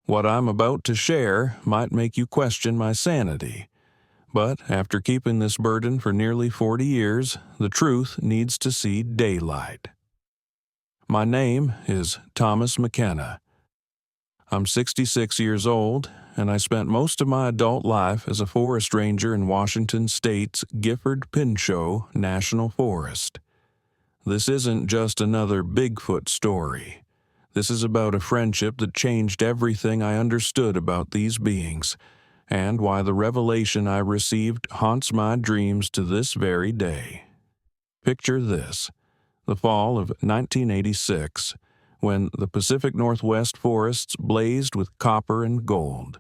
What I'm about to share might make you question my sanity, but after keeping this burden for nearly 40 years, the truth needs to see daylight. My name is Thomas McKenna. I'm 66 years old, and I spent most of my adult life as a forest ranger in Washington State's Gifford-Pinchot National Forest. This isn't just another Bigfoot story. This is about a friendship that changed everything I understood about these beings, and why the revelation I received haunts my dreams to this very day. Picture this: the fall of 1986, when the Pacific Northwest forests blazed with copper and gold.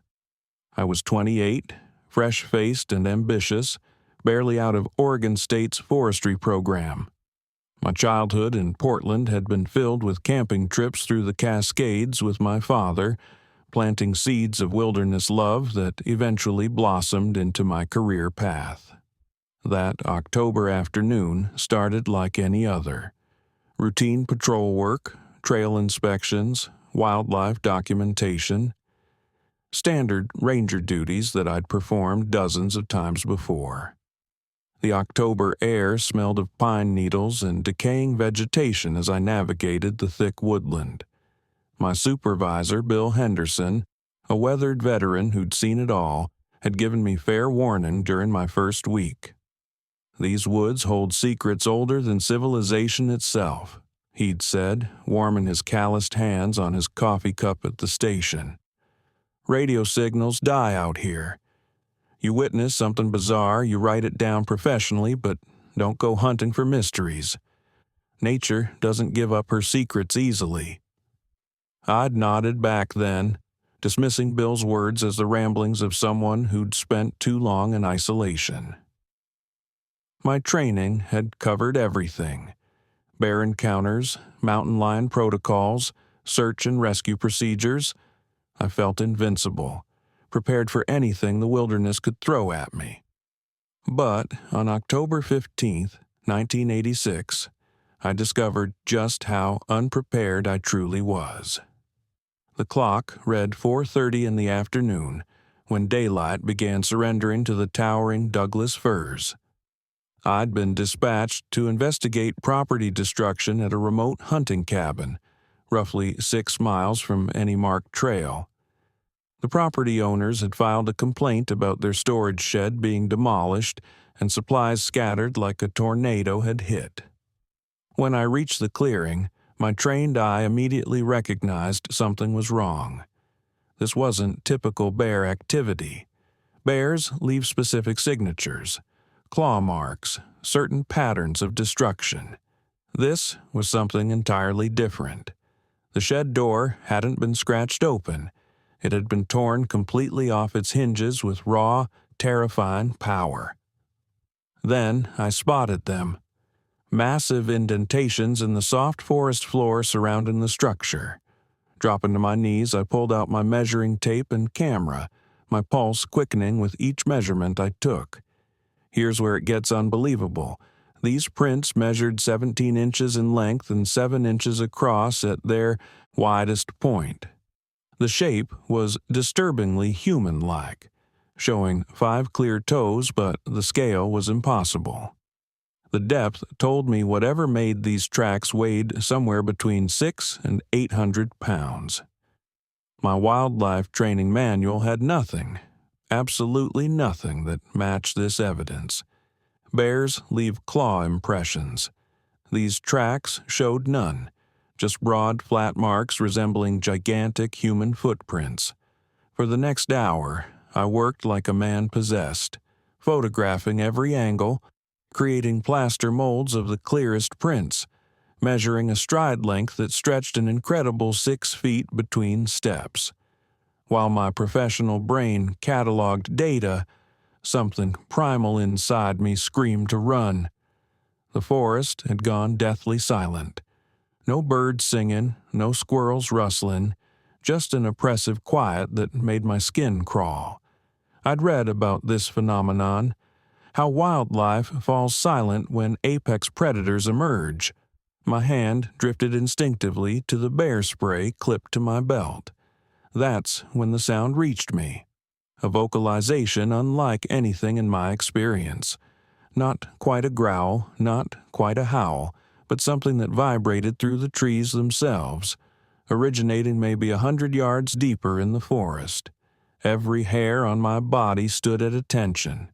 I was 28, fresh-faced and ambitious, barely out of Oregon State's forestry program. My childhood in Portland had been filled with camping trips through the Cascades with my father, planting seeds of wilderness love that eventually blossomed into my career path. That October afternoon started like any other. Routine patrol work, trail inspections, wildlife documentation. Standard ranger duties that I'd performed dozens of times before. The October air smelled of pine needles and decaying vegetation as I navigated the thick woodland. My supervisor, Bill Henderson, a weathered veteran who'd seen it all, had given me fair warning during my first week. "These woods hold secrets older than civilization itself," he'd said, warming his calloused hands on his coffee cup at the station. "Radio signals die out here. You witness something bizarre, you write it down professionally, but don't go hunting for mysteries. Nature doesn't give up her secrets easily." I'd nodded back then, dismissing Bill's words as the ramblings of someone who'd spent too long in isolation. My training had covered everything: bear encounters, mountain lion protocols, search and rescue procedures. I felt invincible, prepared for anything the wilderness could throw at me. But on October 15th, 1986, I discovered just how unprepared I truly was. The clock read 4:30 in the afternoon when daylight began surrendering to the towering Douglas firs. I'd been dispatched to investigate property destruction at a remote hunting cabin, roughly 6 miles from any marked trail. The property owners had filed a complaint about their storage shed being demolished and supplies scattered like a tornado had hit. When I reached the clearing, my trained eye immediately recognized something was wrong. This wasn't typical bear activity. Bears leave specific signatures, claw marks, certain patterns of destruction. This was something entirely different. The shed door hadn't been scratched open. It had been torn completely off its hinges with raw, terrifying power. Then I spotted them. Massive indentations in the soft forest floor surrounding the structure. Dropping to my knees, I pulled out my measuring tape and camera, my pulse quickening with each measurement I took. Here's where it gets unbelievable. These prints measured 17 inches in length and 7 inches across at their widest point. The shape was disturbingly human-like, showing 5 clear toes, but the scale was impossible. The depth told me whatever made these tracks weighed somewhere between 600 and 800 pounds. My wildlife training manual had nothing, absolutely nothing that matched this evidence. Bears leave claw impressions. These tracks showed none, just broad, flat marks resembling gigantic human footprints. For the next hour, I worked like a man possessed, photographing every angle, creating plaster molds of the clearest prints, measuring a stride length that stretched an incredible 6 feet between steps. While my professional brain cataloged data, something primal inside me screamed to run. The forest had gone deathly silent. No birds singing, no squirrels rustling, just an oppressive quiet that made my skin crawl. I'd read about this phenomenon, how wildlife falls silent when apex predators emerge. My hand drifted instinctively to the bear spray clipped to my belt. That's when the sound reached me. A vocalization unlike anything in my experience. Not quite a growl, not quite a howl, but something that vibrated through the trees themselves, originating maybe 100 yards deeper in the forest. Every hair on my body stood at attention.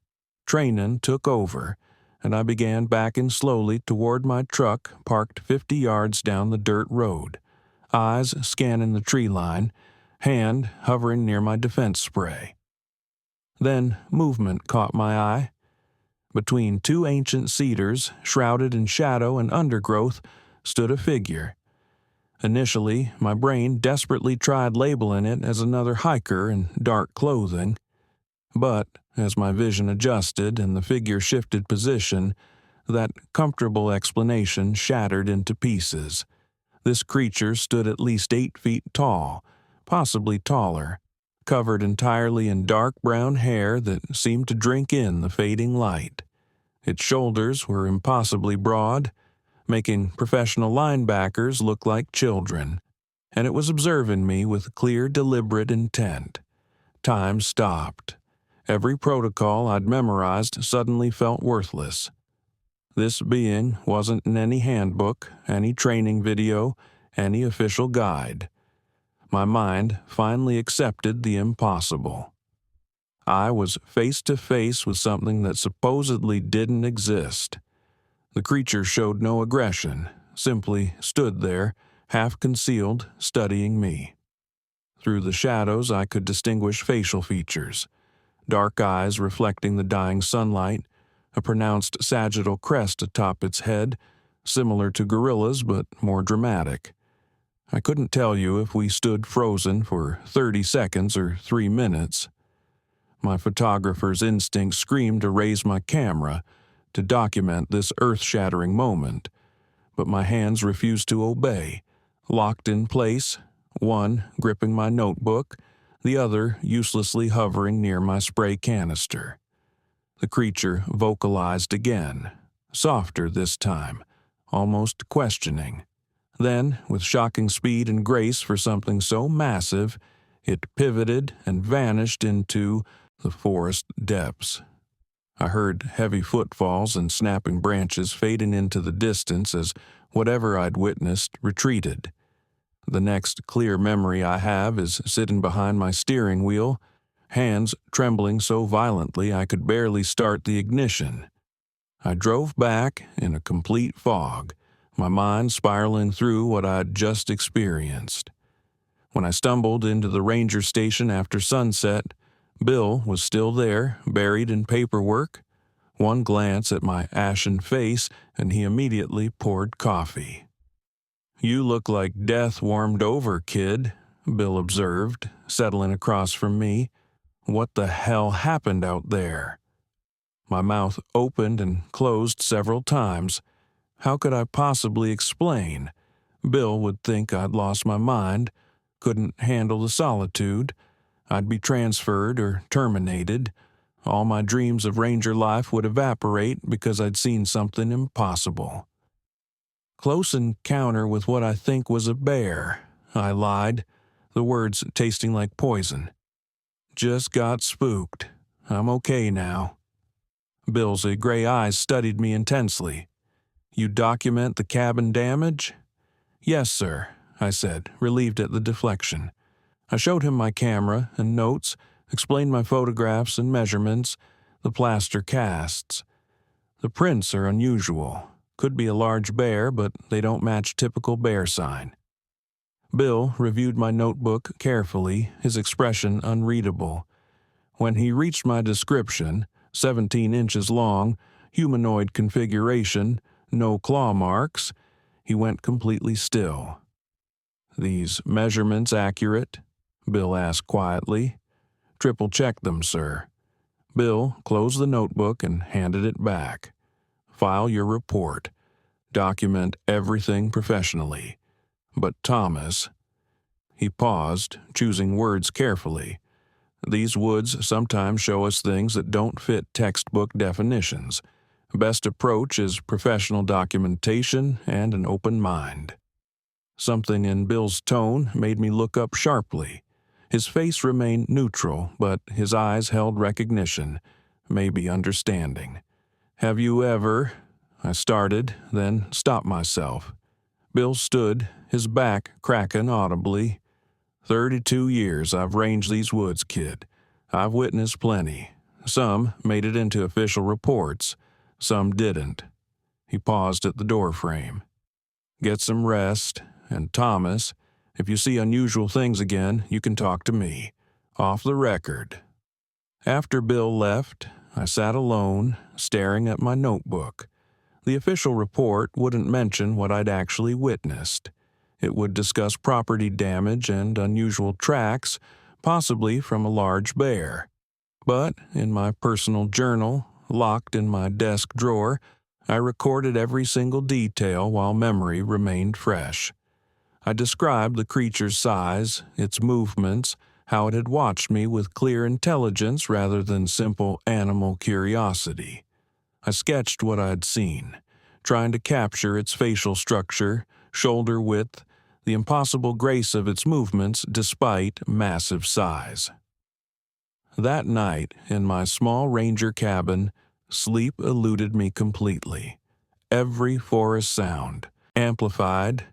Training took over, and I began backing slowly toward my truck parked 50 yards down the dirt road, eyes scanning the tree line, hand hovering near my defense spray. Then movement caught my eye. Between two ancient cedars, shrouded in shadow and undergrowth, stood a figure. Initially, my brain desperately tried labeling it as another hiker in dark clothing, but as my vision adjusted and the figure shifted position, that comfortable explanation shattered into pieces. This creature stood at least 8 feet tall, possibly taller, covered entirely in dark brown hair that seemed to drink in the fading light. Its shoulders were impossibly broad, making professional linebackers look like children, and it was observing me with clear, deliberate intent. Time stopped. Every protocol I'd memorized suddenly felt worthless. This being wasn't in any handbook, any training video, any official guide. My mind finally accepted the impossible. I was face to face with something that supposedly didn't exist. The creature showed no aggression, simply stood there, half concealed, studying me. Through the shadows I could distinguish facial features. Dark eyes reflecting the dying sunlight, a pronounced sagittal crest atop its head, similar to gorillas but more dramatic. I couldn't tell you if we stood frozen for 30 seconds or 3 minutes. My photographer's instinct screamed to raise my camera, to document this earth-shattering moment, but my hands refused to obey, locked in place, one gripping my notebook, the other uselessly hovering near my spray canister. The creature vocalized again, softer this time, almost questioning. Then, with shocking speed and grace for something so massive, it pivoted and vanished into the forest depths. I heard heavy footfalls and snapping branches fading into the distance as whatever I'd witnessed retreated. The next clear memory I have is sitting behind my steering wheel, hands trembling so violently I could barely start the ignition. I drove back in a complete fog, my mind spiraling through what I'd just experienced. When I stumbled into the ranger station after sunset, Bill was still there, buried in paperwork. One glance at my ashen face, and he immediately poured coffee. "You look like death warmed over, kid," Bill observed, settling across from me. "What the hell happened out there?" My mouth opened and closed several times. How could I possibly explain? Bill would think I'd lost my mind, couldn't handle the solitude. I'd be transferred or terminated. All my dreams of ranger life would evaporate because I'd seen something impossible. "Close encounter with what I think was a bear," I lied, the words tasting like poison. "Just got spooked. I'm okay now." Bill's gray eyes studied me intensely. "You document the cabin damage?" "Yes, sir," I said, relieved at the deflection. I showed him my camera and notes, explained my photographs and measurements, the plaster casts. "The prints are unusual. Could be a large bear, but they don't match typical bear sign." Bill reviewed my notebook carefully, his expression unreadable. When he reached my description, 17 inches long, humanoid configuration, no claw marks, he went completely still. "These measurements accurate?" Bill asked quietly. "Triple-check them, sir." Bill closed the notebook and handed it back. "File your report. Document everything professionally. But Thomas..." He paused, choosing words carefully. "These woods sometimes show us things that don't fit textbook definitions. Best approach is professional documentation and an open mind." Something in Bill's tone made me look up sharply. His face remained neutral, but his eyes held recognition, maybe understanding. "Have you ever—" I started, then stopped myself. Bill stood, his back cracking audibly. 32 years I've ranged these woods, kid. I've witnessed plenty. Some made it into official reports. Some didn't." He paused at the doorframe. "Get some rest, and Thomas, if you see unusual things again, you can talk to me. Off the record." After Bill left, I sat alone, staring at my notebook. The official report wouldn't mention what I'd actually witnessed. It would discuss property damage and unusual tracks, possibly from a large bear. But in my personal journal, locked in my desk drawer, I recorded every single detail while memory remained fresh. I described the creature's size, its movements, how it had watched me with clear intelligence rather than simple animal curiosity. I sketched what I'd seen, trying to capture its facial structure, shoulder width, the impossible grace of its movements despite massive size. That night, in my small ranger cabin, sleep eluded me completely. Every forest sound, amplified,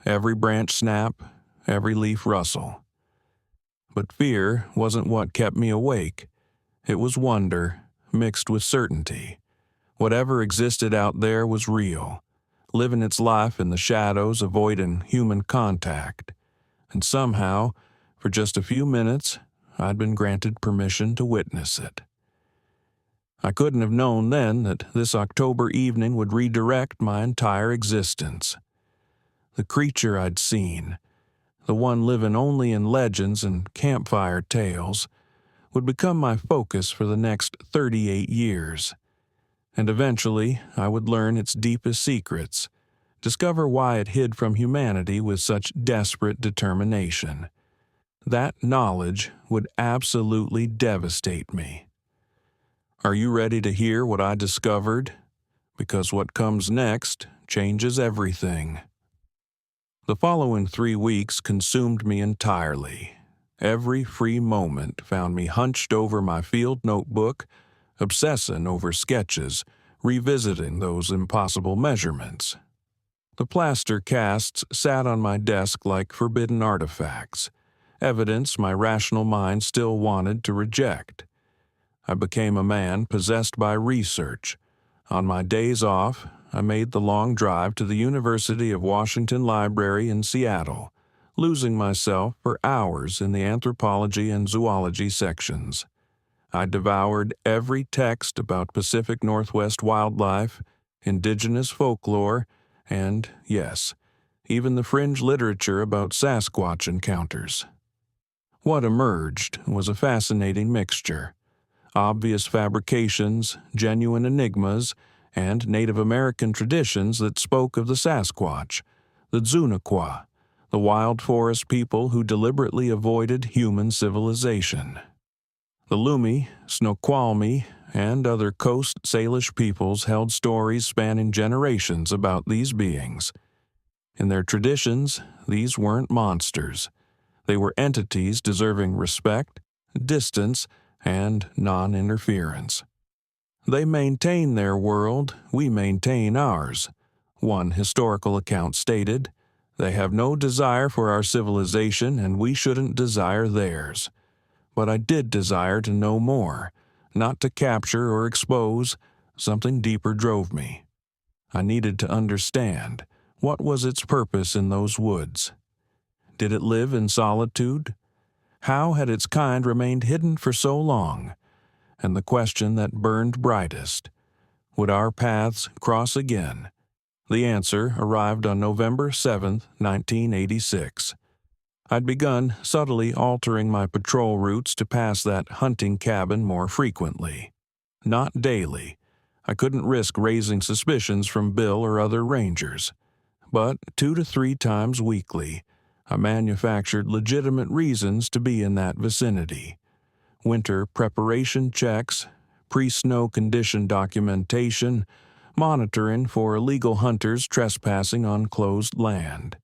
every branch snap, every leaf rustle. But fear wasn't what kept me awake. It was wonder, mixed with certainty. Whatever existed out there was real, living its life in the shadows, avoiding human contact. And somehow, for just a few minutes, I'd been granted permission to witness it. I couldn't have known then that this October evening would redirect my entire existence. The creature I'd seen, the one living only in legends and campfire tales, would become my focus for the next 38 years. And eventually, I would learn its deepest secrets, discover why it hid from humanity with such desperate determination. That knowledge would absolutely devastate me. Are you ready to hear what I discovered? Because what comes next changes everything. The following 3 weeks consumed me entirely. Every free moment found me hunched over my field notebook, obsessing over sketches, revisiting those impossible measurements. The plaster casts sat on my desk like forbidden artifacts, evidence my rational mind still wanted to reject. I became a man possessed by research. On my days off, I made the long drive to the University of Washington Library in Seattle, losing myself for hours in the anthropology and zoology sections. I devoured every text about Pacific Northwest wildlife, indigenous folklore, and, yes, even the fringe literature about Sasquatch encounters. What emerged was a fascinating mixture. Obvious fabrications, genuine enigmas, and Native American traditions that spoke of the Sasquatch, the Zunaqua, the wild forest people who deliberately avoided human civilization. The Lumi, Snoqualmie, and other Coast Salish peoples held stories spanning generations about these beings. In their traditions, these weren't monsters. They were entities deserving respect, distance, and non-interference. They maintain their world, we maintain ours. One historical account stated, "They have no desire for our civilization and we shouldn't desire theirs." But I did desire to know more, not to capture or expose. Something deeper drove me. I needed to understand, what was its purpose in those woods? Did it live in solitude? How had its kind remained hidden for so long? And the question that burned brightest, would our paths cross again? The answer arrived on November 7, 1986. I'd begun subtly altering my patrol routes to pass that hunting cabin more frequently. Not daily. I couldn't risk raising suspicions from Bill or other rangers. But 2 to 3 times weekly, I manufactured legitimate reasons to be in that vicinity. Winter preparation checks, pre-snow condition documentation, monitoring for illegal hunters trespassing on closed land.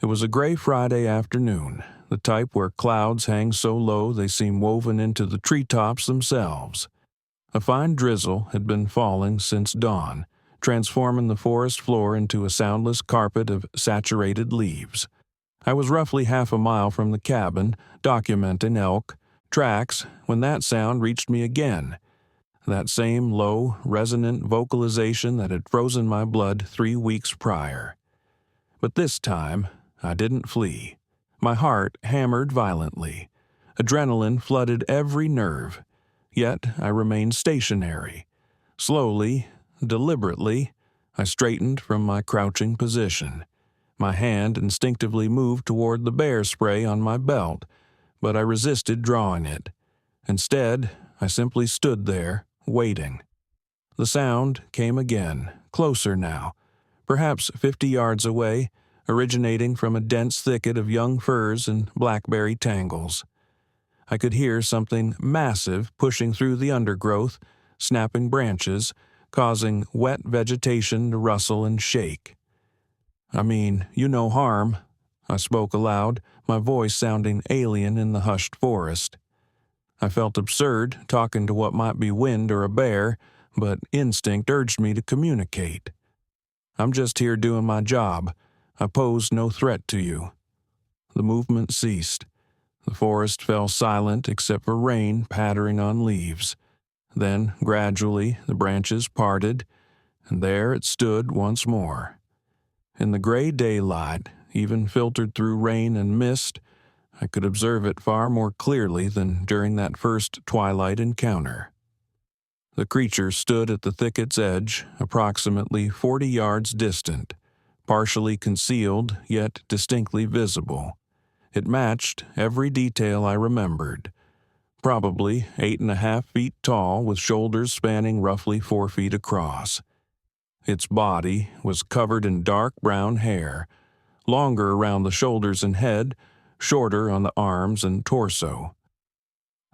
It was a gray Friday afternoon, the type where clouds hang so low they seem woven into the treetops themselves. A fine drizzle had been falling since dawn, transforming the forest floor into a soundless carpet of saturated leaves. I was roughly half a mile from the cabin, documenting elk tracks, when that sound reached me again. That same low, resonant vocalization that had frozen my blood 3 weeks prior. But this time, I didn't flee. My heart hammered violently. Adrenaline flooded every nerve. Yet I remained stationary. Slowly, deliberately, I straightened from my crouching position. My hand instinctively moved toward the bear spray on my belt, but I resisted drawing it. Instead, I simply stood there, waiting. The sound came again, closer now, perhaps 50 yards away, originating from a dense thicket of young firs and blackberry tangles. I could hear something massive pushing through the undergrowth, snapping branches, causing wet vegetation to rustle and shake. "I mean, you no harm," I spoke aloud, my voice sounding alien in the hushed forest. I felt absurd talking to what might be wind or a bear, but instinct urged me to communicate. "I'm just here doing my job. I pose no threat to you." The movement ceased. The forest fell silent except for rain pattering on leaves. Then, gradually, the branches parted, and there it stood once more. In the gray daylight, even filtered through rain and mist, I could observe it far more clearly than during that first twilight encounter. The creature stood at the thicket's edge, approximately 40 yards distant, partially concealed yet distinctly visible. It matched every detail I remembered. Probably 8.5 feet tall, with shoulders spanning roughly 4 feet across. Its body was covered in dark brown hair, longer around the shoulders and head, shorter on the arms and torso.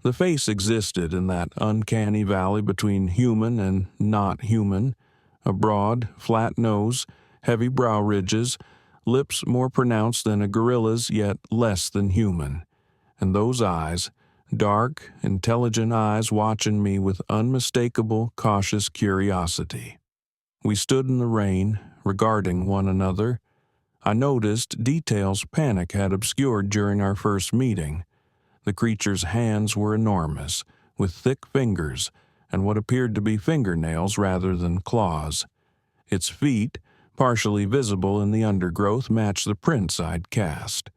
The face existed in that uncanny valley between human and not human, a broad, flat nose, heavy brow ridges, lips more pronounced than a gorilla's yet less than human, and those eyes, dark, intelligent eyes watching me with unmistakable, cautious curiosity. We stood in the rain, regarding one another. I noticed details panic had obscured during our first meeting. The creature's hands were enormous, with thick fingers and what appeared to be fingernails rather than claws. Its feet, partially visible in the undergrowth, matched the prints I'd cast.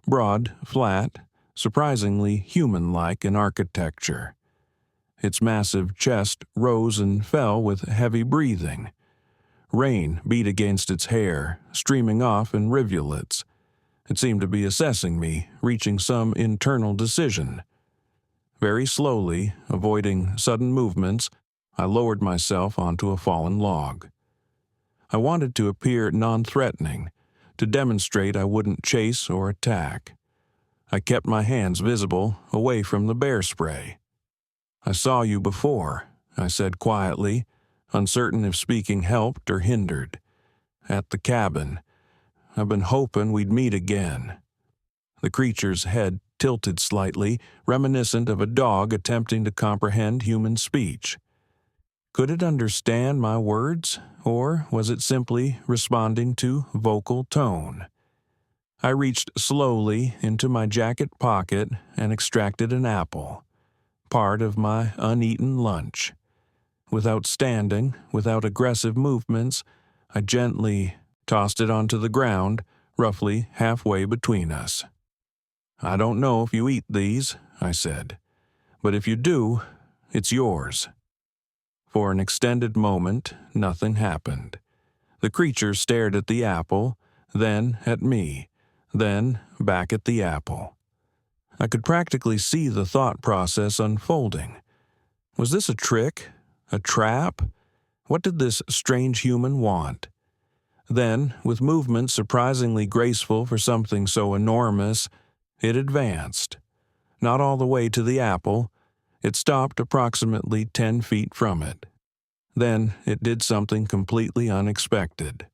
Broad, flat, surprisingly human-like in architecture. Its massive chest rose and fell with heavy breathing. Rain beat against its hair, streaming off in rivulets. It seemed to be assessing me, reaching some internal decision. Very slowly, avoiding sudden movements, I lowered myself onto a fallen log. I wanted to appear non-threatening, to demonstrate I wouldn't chase or attack. I kept my hands visible, away from the bear spray. "I saw you before," I said quietly, uncertain if speaking helped or hindered. "At the cabin. I've been hoping we'd meet again." The creature's head tilted slightly, reminiscent of a dog attempting to comprehend human speech. Could it understand my words, or was it simply responding to vocal tone? I reached slowly into my jacket pocket and extracted an apple, part of my uneaten lunch. Without standing, without aggressive movements, I gently tossed it onto the ground, roughly halfway between us. "I don't know if you eat these," I said, "but if you do, it's yours." For an extended moment, nothing happened. The creature stared at the apple, then at me, then back at the apple. I could practically see the thought process unfolding. Was this a trick? A trap? What did this strange human want? Then, with movements surprisingly graceful for something so enormous, it advanced. Not all the way to the apple. It stopped approximately 10 feet from it. Then it did something completely unexpected.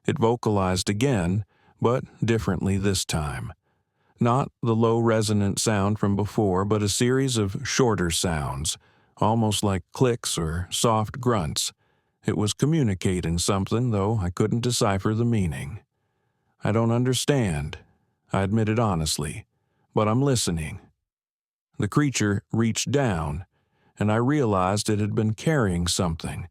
It vocalized again, but differently this time. Not the low resonant sound from before, but a series of shorter sounds, almost like clicks or soft grunts. It was communicating something, though I couldn't decipher the meaning. I don't understand, I admitted honestly, but I'm listening. The creature reached down, and I realized it had been carrying something.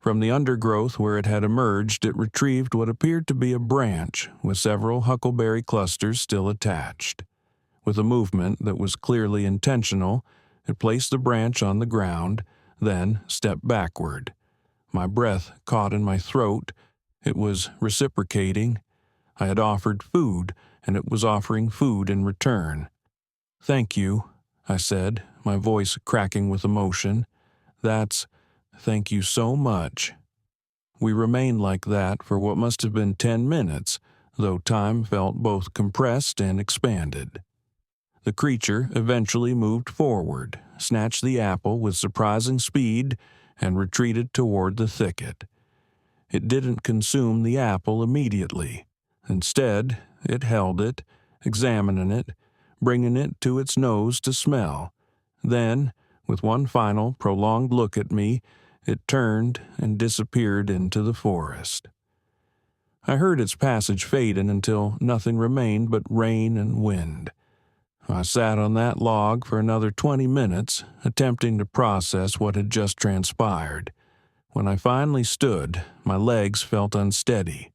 From the undergrowth where it had emerged, it retrieved what appeared to be a branch with several huckleberry clusters still attached. With a movement that was clearly intentional, it placed the branch on the ground, then stepped backward. My breath caught in my throat. It was reciprocating. I had offered food, and it was offering food in return. "Thank you," I said, my voice cracking with emotion. Thank you so much." We remained like that for what must have been 10 minutes, though time felt both compressed and expanded. The creature eventually moved forward, snatched the apple with surprising speed, and retreated toward the thicket. It didn't consume the apple immediately. Instead, it held it, examining it, bringing it to its nose to smell. Then, with one final, prolonged look at me, it turned and disappeared into the forest. I heard its passage fading until nothing remained but rain and wind. I sat on that log for another 20 minutes, attempting to process what had just transpired. When I finally stood, my legs felt unsteady.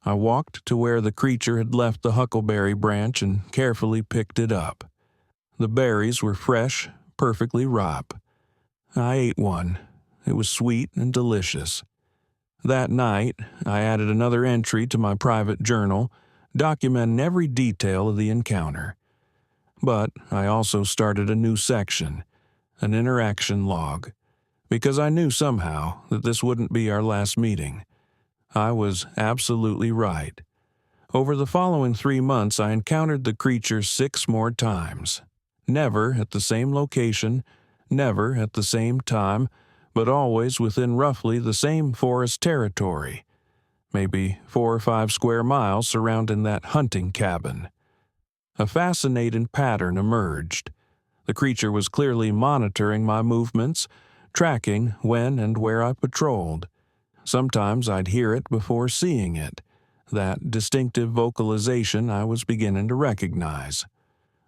I walked to where the creature had left the huckleberry branch and carefully picked it up. The berries were fresh, perfectly ripe. I ate one. It was sweet and delicious. That night, I added another entry to my private journal, documenting every detail of the encounter. But I also started a new section, an interaction log, because I knew somehow that this wouldn't be our last meeting. I was absolutely right. Over the following 3 months, I encountered the creature 6 more times. Never at the same location, never at the same time, but always within roughly the same forest territory, maybe 4 or 5 square miles surrounding that hunting cabin. A fascinating pattern emerged. The creature was clearly monitoring my movements, tracking when and where I patrolled. Sometimes I'd hear it before seeing it, that distinctive vocalization I was beginning to recognize.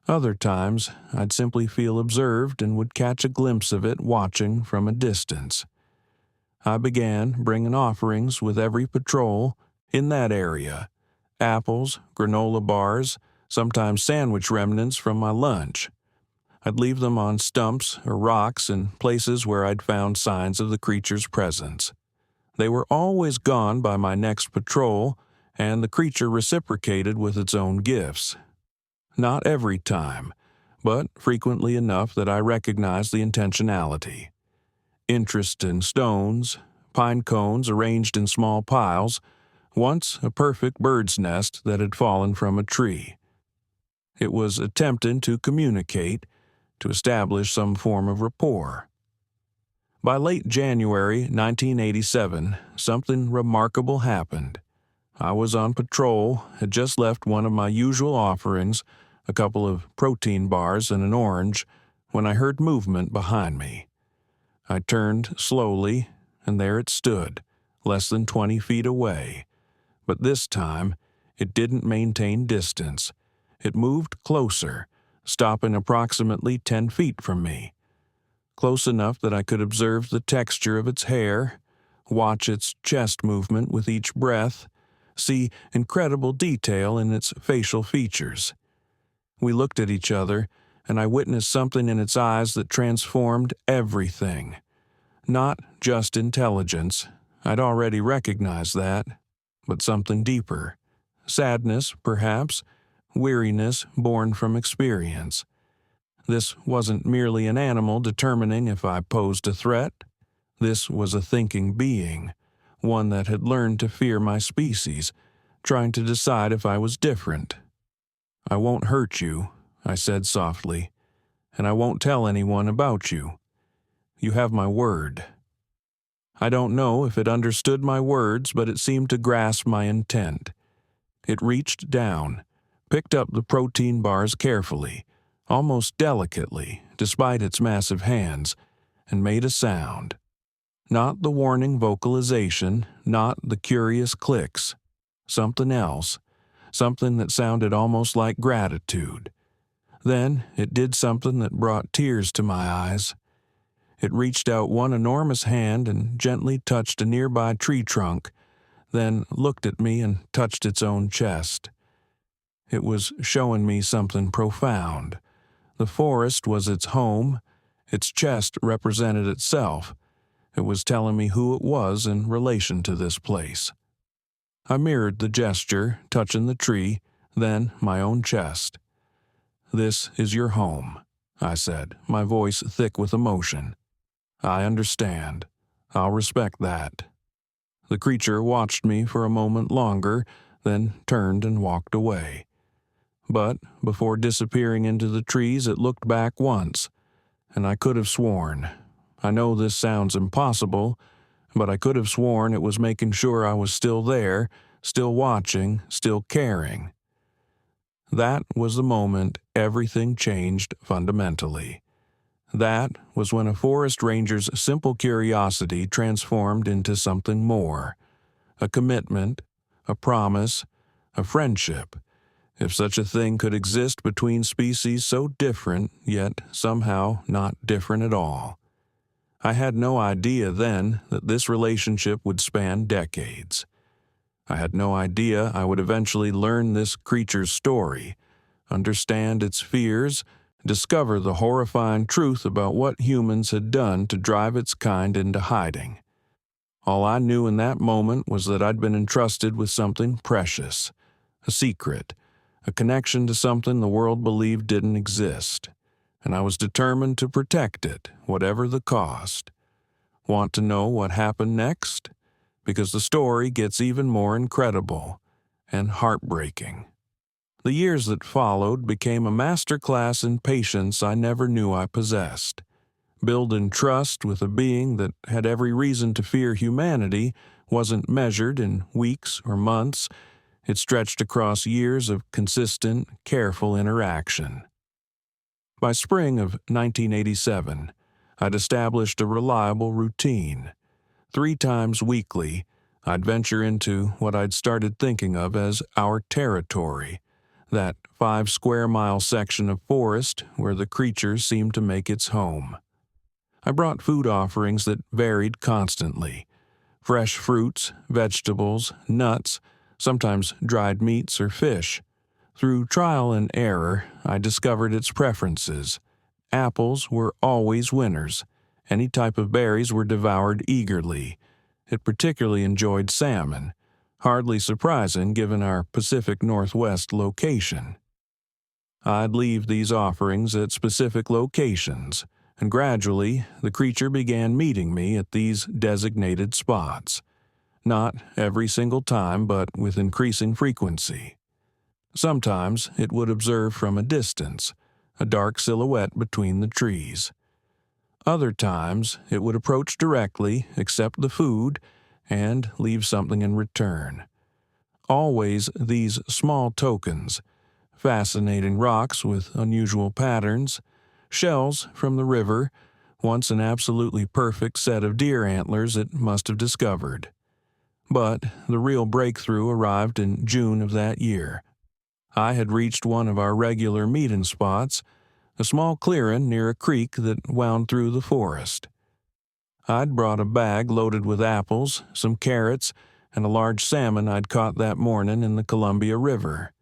Other times, I'd simply feel observed and would catch a glimpse of it watching from a distance. I began bringing offerings with every patrol in that area: apples, granola bars, sometimes sandwich remnants from my lunch. I'd leave them on stumps or rocks in places where I'd found signs of the creature's presence. They were always gone by my next patrol, and the creature reciprocated with its own gifts. Not every time, but frequently enough that I recognized the intentionality. Interest in stones, pine cones arranged in small piles, once a perfect bird's nest that had fallen from a tree. It was attempting to communicate, to establish some form of rapport. By late January 1987, something remarkable happened. I was on patrol, had just left one of my usual offerings, a couple of protein bars and an orange, when I heard movement behind me. I turned slowly, and there it stood, less than 20 feet away. But this time, it didn't maintain distance. It moved closer, stopping approximately 10 feet from me. Close enough that I could observe the texture of its hair, watch its chest movement with each breath, see incredible detail in its facial features. We looked at each other, and I witnessed something in its eyes that transformed everything. Not just intelligence, I'd already recognized that, but something deeper. Sadness, perhaps, weariness born from experience. This wasn't merely an animal determining if I posed a threat. This was a thinking being, one that had learned to fear my species, trying to decide if I was different. "I won't hurt you," I said softly, "and I won't tell anyone about you. You have my word." I don't know if it understood my words, but it seemed to grasp my intent. It reached down, picked up the protein bars carefully, almost delicately, despite its massive hands, and made a sound. Not the warning vocalization, not the curious clicks. Something else. Something that sounded almost like gratitude. Then it did something that brought tears to my eyes. It reached out one enormous hand and gently touched a nearby tree trunk, then looked at me and touched its own chest. It was showing me something profound. The forest was its home. Its chest represented itself. It was telling me who it was in relation to this place. I mirrored the gesture, touching the tree, then my own chest. "This is your home," I said, my voice thick with emotion. "I understand. I'll respect that." The creature watched me for a moment longer, then turned and walked away. But before disappearing into the trees, it looked back once, and I could have sworn. I know this sounds impossible, but I could have sworn it was making sure I was still there, still watching, still caring. That was the moment everything changed fundamentally. That was when a forest ranger's simple curiosity transformed into something more. A commitment, a promise, a friendship, if such a thing could exist between species so different, yet somehow not different at all. I had no idea then that this relationship would span decades. I had no idea I would eventually learn this creature's story, understand its fears, discover the horrifying truth about what humans had done to drive its kind into hiding. All I knew in that moment was that I'd been entrusted with something precious, a secret, a connection to something the world believed didn't exist, and I was determined to protect it, whatever the cost. Want to know what happened next? Because the story gets even more incredible and heartbreaking. The years that followed became a masterclass in patience I never knew I possessed. Building trust with a being that had every reason to fear humanity wasn't measured in weeks or months. It stretched across years of consistent, careful interaction. By spring of 1987, I'd established a reliable routine. 3 times weekly, I'd venture into what I'd started thinking of as our territory, that 5-square-mile section of forest where the creature seemed to make its home. I brought food offerings that varied constantly: fresh fruits, vegetables, nuts, sometimes dried meats or fish. Through trial and error, I discovered its preferences. Apples were always winners. Any type of berries were devoured eagerly. It particularly enjoyed salmon, hardly surprising given our Pacific Northwest location. I'd leave these offerings at specific locations, and gradually the creature began meeting me at these designated spots. Not every single time, but with increasing frequency. Sometimes it would observe from a distance, a dark silhouette between the trees. Other times it would approach directly, accept the food, and leave something in return. Always these small tokens: fascinating rocks with unusual patterns, shells from the river, once an absolutely perfect set of deer antlers it must have discovered. But the real breakthrough arrived in June of that year. I had reached one of our regular meeting spots, a small clearing near a creek that wound through the forest. I'd brought a bag loaded with apples, some carrots, and a large salmon I'd caught that morning in the Columbia River.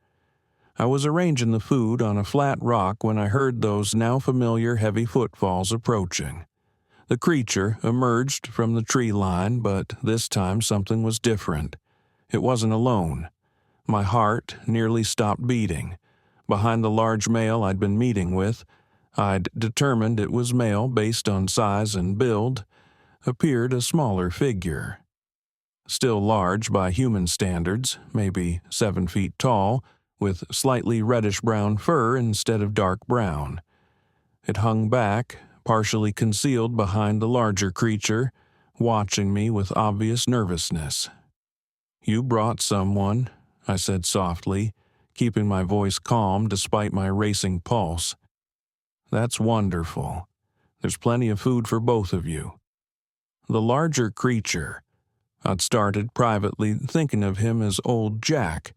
I was arranging the food on a flat rock when I heard those now familiar heavy footfalls approaching. The creature emerged from the tree line, but this time something was different. It wasn't alone. My heart nearly stopped beating. Behind the large male I'd been meeting with, I'd determined it was male based on size and build, appeared a smaller figure. Still large by human standards, maybe 7 feet tall, with slightly reddish-brown fur instead of dark brown. It hung back, partially concealed behind the larger creature, watching me with obvious nervousness. "You brought someone," I said softly, keeping my voice calm despite my racing pulse. "That's wonderful. There's plenty of food for both of you." The larger creature, I'd started privately thinking of him as Old Jack,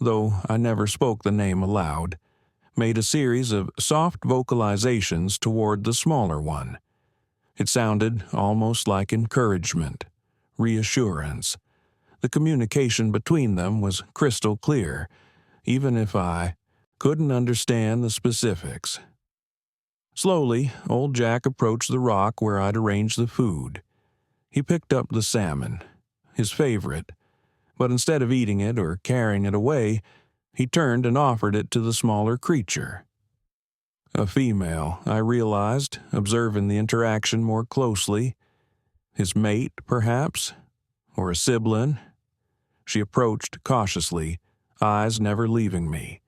though I never spoke the name aloud, made a series of soft vocalizations toward the smaller one. It sounded almost like encouragement, reassurance. The communication between them was crystal clear, even if I couldn't understand the specifics. Slowly, Old Jack approached the rock where I'd arranged the food. He picked up the salmon, his favorite, but instead of eating it or carrying it away, he turned and offered it to the smaller creature. A female, I realized, observing the interaction more closely. His mate, perhaps? Or a sibling? She approached cautiously, eyes never leaving me.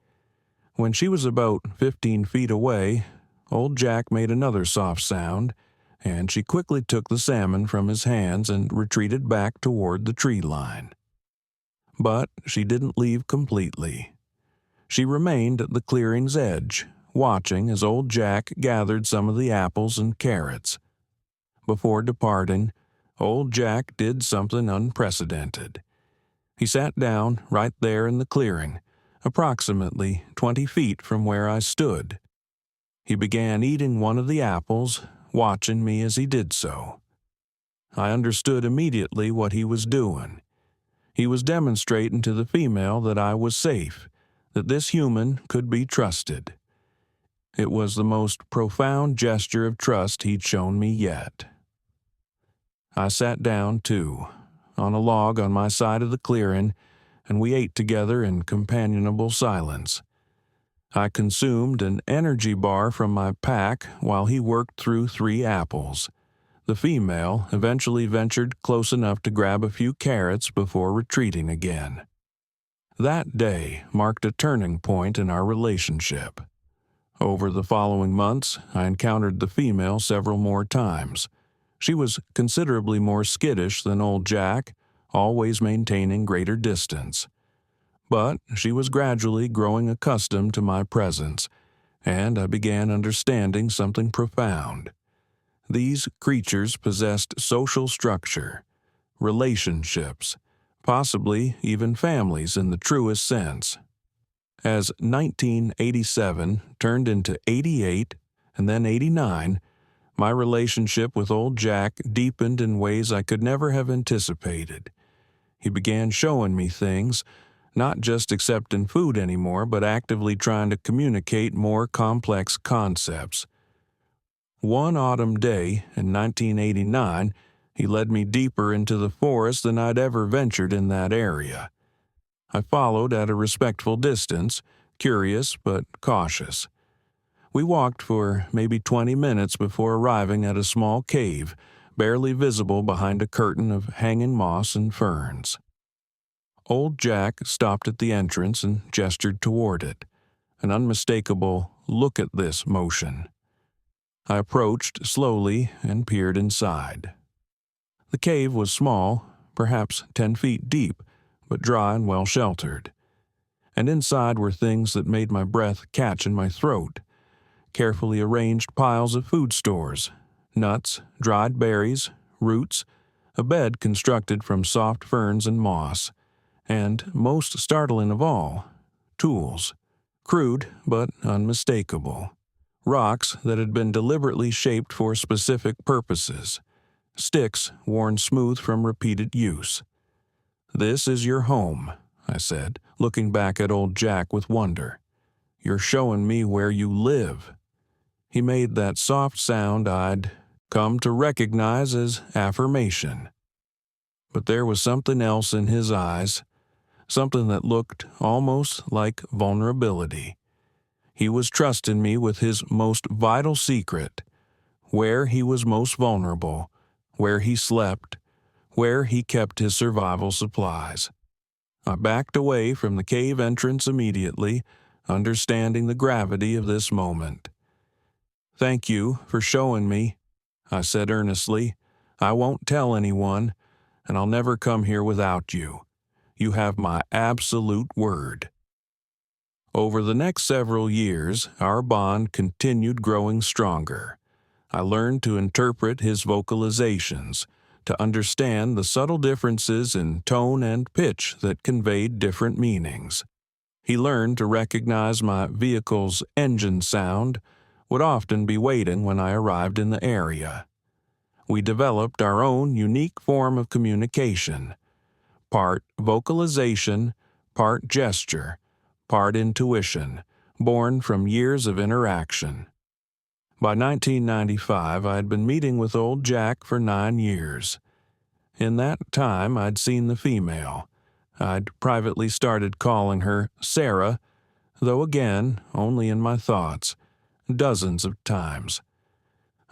When she was about 15 feet away, Old Jack made another soft sound, and she quickly took the salmon from his hands and retreated back toward the tree line. But she didn't leave completely. She remained at the clearing's edge, watching as Old Jack gathered some of the apples and carrots. Before departing, Old Jack did something unprecedented. He sat down right there in the clearing, approximately 20 feet from where I stood. He began eating one of the apples, watching me as he did so. I understood immediately what he was doing. He was demonstrating to the female that I was safe, that this human could be trusted. It was the most profound gesture of trust he'd shown me yet. I sat down, too, on a log on my side of the clearing, and we ate together in companionable silence. I consumed an energy bar from my pack while he worked through 3 apples. The female eventually ventured close enough to grab a few carrots before retreating again. That day marked a turning point in our relationship. Over the following months, I encountered the female several more times. She was considerably more skittish than Old Jack, always maintaining greater distance. But she was gradually growing accustomed to my presence, and I began understanding something profound. These creatures possessed social structure, relationships, possibly even families in the truest sense. As 1987 turned into 88 and then 89, my relationship with Old Jack deepened in ways I could never have anticipated. He began showing me things, not just accepting food anymore, but actively trying to communicate more complex concepts. One autumn day in 1989, he led me deeper into the forest than I'd ever ventured in that area. I followed at a respectful distance, curious but cautious. We walked for maybe 20 minutes before arriving at a small cave, barely visible behind a curtain of hanging moss and ferns. Old Jack stopped at the entrance and gestured toward it, an unmistakable "look at this" motion. I approached slowly and peered inside. The cave was small, perhaps 10 feet deep, but dry and well sheltered. And inside were things that made my breath catch in my throat. Carefully arranged piles of food stores, nuts, dried berries, roots, a bed constructed from soft ferns and moss, and, most startling of all, tools, crude but unmistakable. Rocks that had been deliberately shaped for specific purposes, sticks worn smooth from repeated use. "This is your home," I said, looking back at Old Jack with wonder. "You're showing me where you live." He made that soft sound I'd come to recognize as affirmation. But there was something else in his eyes, something that looked almost like vulnerability. He was trusting me with his most vital secret, where he was most vulnerable, where he slept, where he kept his survival supplies. I backed away from the cave entrance immediately, understanding the gravity of this moment. "Thank you for showing me," I said earnestly. "I won't tell anyone, and I'll never come here without you. You have my absolute word." Over the next several years, our bond continued growing stronger. I learned to interpret his vocalizations, to understand the subtle differences in tone and pitch that conveyed different meanings. He learned to recognize my vehicle's engine sound, would often be waiting when I arrived in the area. We developed our own unique form of communication, part vocalization, part gesture, part intuition, born from years of interaction. By 1995, I had been meeting with old Jack for 9 years. In that time, I'd seen the female. I'd privately started calling her Sarah, though again, only in my thoughts, dozens of times.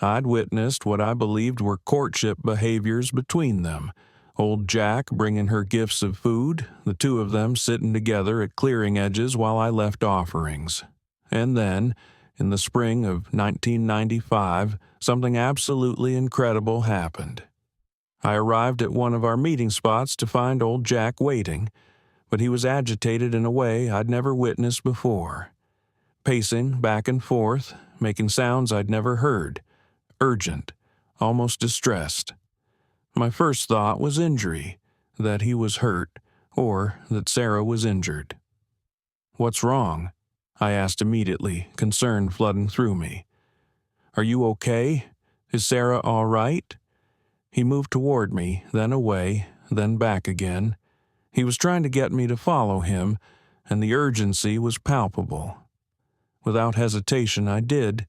I'd witnessed what I believed were courtship behaviors between them, old Jack bringing her gifts of food, the two of them sitting together at clearing edges while I left offerings. And then, in the spring of 1995, something absolutely incredible happened. I arrived at one of our meeting spots to find old Jack waiting, but he was agitated in a way I'd never witnessed before. Pacing back and forth, making sounds I'd never heard, urgent, almost distressed. My first thought was injury, that he was hurt, or that Sarah was injured. "What's wrong?" I asked immediately, concern flooding through me. "Are you okay? Is Sarah all right?" He moved toward me, then away, then back again. He was trying to get me to follow him, and the urgency was palpable. Without hesitation, I did.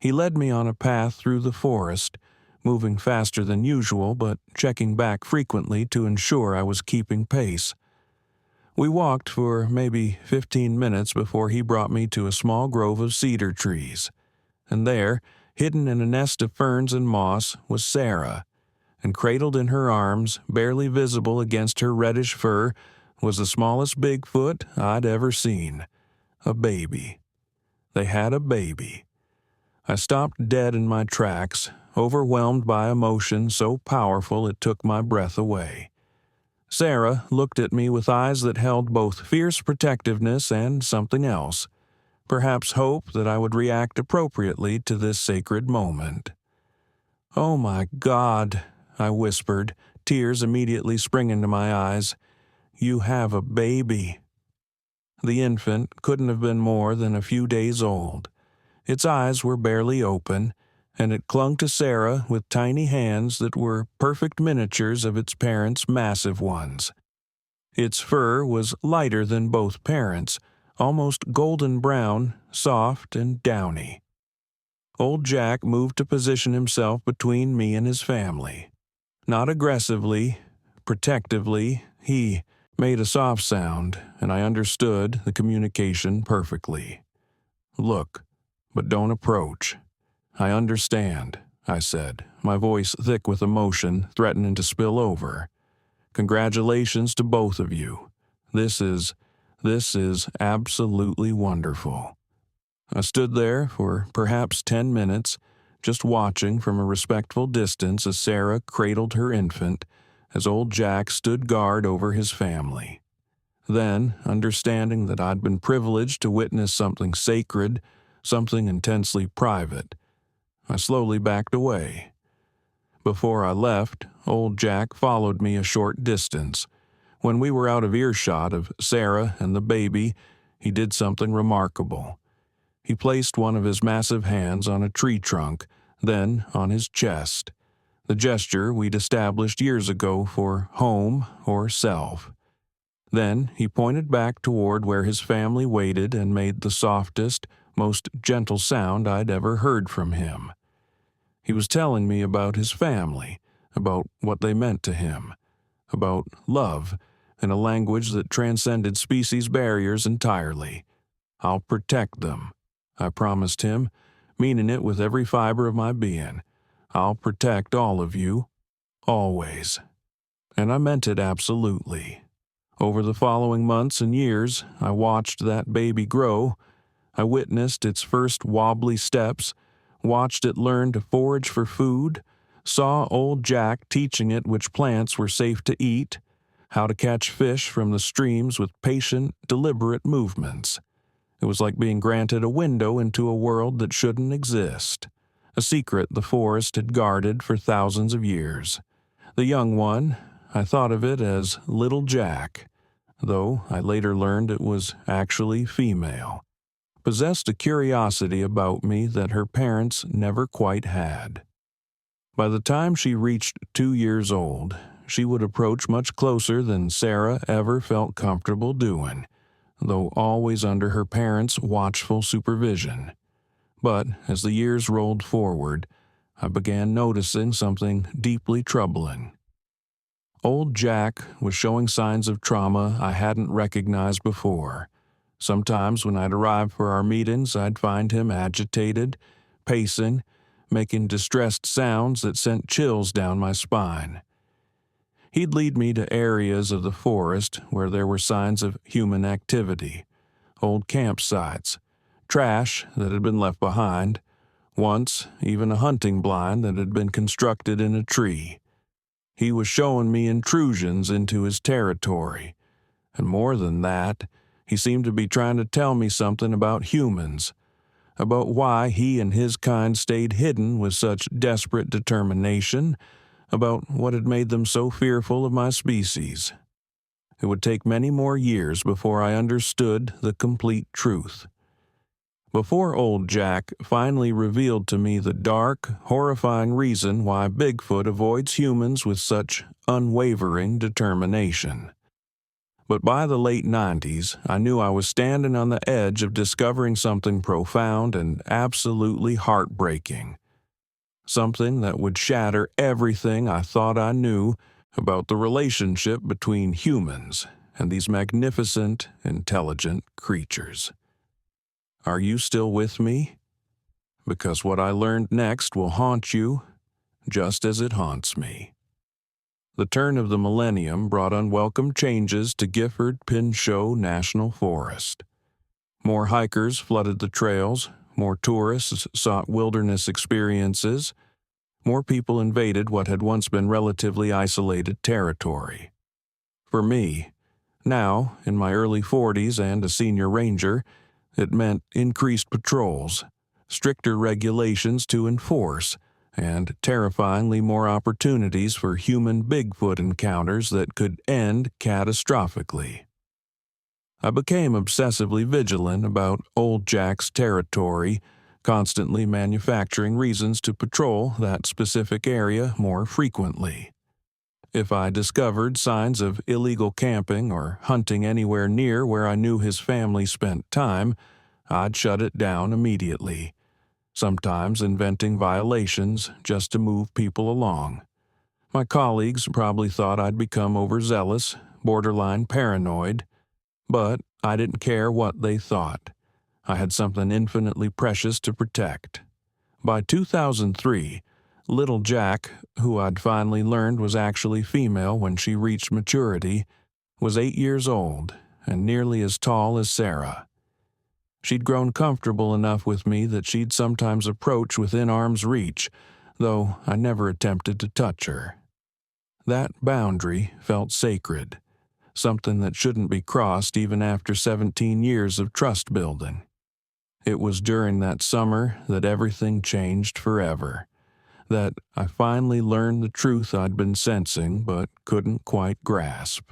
He led me on a path through the forest, moving faster than usual, but checking back frequently to ensure I was keeping pace. We walked for maybe 15 minutes before he brought me to a small grove of cedar trees. And there, hidden in a nest of ferns and moss, was Sarah, and cradled in her arms, barely visible against her reddish fur, was the smallest Bigfoot I'd ever seen. A baby. They had a baby. I stopped dead in my tracks, overwhelmed by emotion so powerful it took my breath away. Sarah looked at me with eyes that held both fierce protectiveness and something else, perhaps hope that I would react appropriately to this sacred moment. "Oh my God," I whispered, tears immediately springing to my eyes. "You have a baby." The infant couldn't have been more than a few days old. Its eyes were barely open, and it clung to Sarah with tiny hands that were perfect miniatures of its parents' massive ones. Its fur was lighter than both parents', almost golden brown, soft and downy. Old Jack moved to position himself between me and his family. Not aggressively, protectively, he made a soft sound, and I understood the communication perfectly. "Look, but don't approach." "I understand," I said, my voice thick with emotion, threatening to spill over. "Congratulations to both of you. This is absolutely wonderful." I stood there for perhaps 10 minutes, just watching from a respectful distance as Sarah cradled her infant, as old Jack stood guard over his family. Then, understanding that I'd been privileged to witness something sacred, something intensely private, I slowly backed away. Before I left, old Jack followed me a short distance. When we were out of earshot of Sarah and the baby, he did something remarkable. He placed one of his massive hands on a tree trunk, then on his chest, the gesture we'd established years ago for home or self. Then he pointed back toward where his family waited and made the softest, most gentle sound I'd ever heard from him. He was telling me about his family, about what they meant to him, about love, in a language that transcended species barriers entirely. "I'll protect them," I promised him, meaning it with every fiber of my being. "I'll protect all of you, always." And I meant it absolutely. Over the following months and years, I watched that baby grow. I witnessed its first wobbly steps, watched it learn to forage for food, saw old Jack teaching it which plants were safe to eat, how to catch fish from the streams with patient, deliberate movements. It was like being granted a window into a world that shouldn't exist, a secret the forest had guarded for thousands of years. The young one, I thought of it as Little Jack, though I later learned it was actually female, possessed a curiosity about me that her parents never quite had. By the time she reached 2 years old, she would approach much closer than Sarah ever felt comfortable doing, though always under her parents' watchful supervision. But as the years rolled forward, I began noticing something deeply troubling. Old Jack was showing signs of trauma I hadn't recognized before. Sometimes when I'd arrive for our meetings, I'd find him agitated, pacing, making distressed sounds that sent chills down my spine. He'd lead me to areas of the forest where there were signs of human activity, old campsites, trash that had been left behind, once even a hunting blind that had been constructed in a tree. He was showing me intrusions into his territory, and more than that, he seemed to be trying to tell me something about humans, about why he and his kind stayed hidden with such desperate determination, about what had made them so fearful of my species. It would take many more years before I understood the complete truth. Before old Jack finally revealed to me the dark, horrifying reason why Bigfoot avoids humans with such unwavering determination. But by the late 90s, I knew I was standing on the edge of discovering something profound and absolutely heartbreaking. Something that would shatter everything I thought I knew about the relationship between humans and these magnificent, intelligent creatures. Are you still with me? Because what I learned next will haunt you, just as it haunts me. The turn of the millennium brought unwelcome changes to Gifford-Pinchot National Forest. More hikers flooded the trails, more tourists sought wilderness experiences, more people invaded what had once been relatively isolated territory. For me, now, in my early 40s and a senior ranger, it meant increased patrols, stricter regulations to enforce, and terrifyingly more opportunities for human Bigfoot encounters that could end catastrophically. I became obsessively vigilant about old Jack's territory, constantly manufacturing reasons to patrol that specific area more frequently. If I discovered signs of illegal camping or hunting anywhere near where I knew his family spent time, I'd shut it down immediately, sometimes inventing violations just to move people along. My colleagues probably thought I'd become overzealous, borderline paranoid, but I didn't care what they thought. I had something infinitely precious to protect. By 2003, Little Jack, who I'd finally learned was actually female when she reached maturity, was 8 years old and nearly as tall as Sarah. She'd grown comfortable enough with me that she'd sometimes approach within arm's reach, though I never attempted to touch her. That boundary felt sacred, something that shouldn't be crossed even after 17 years of trust building. It was during that summer that everything changed forever, that I finally learned the truth I'd been sensing but couldn't quite grasp.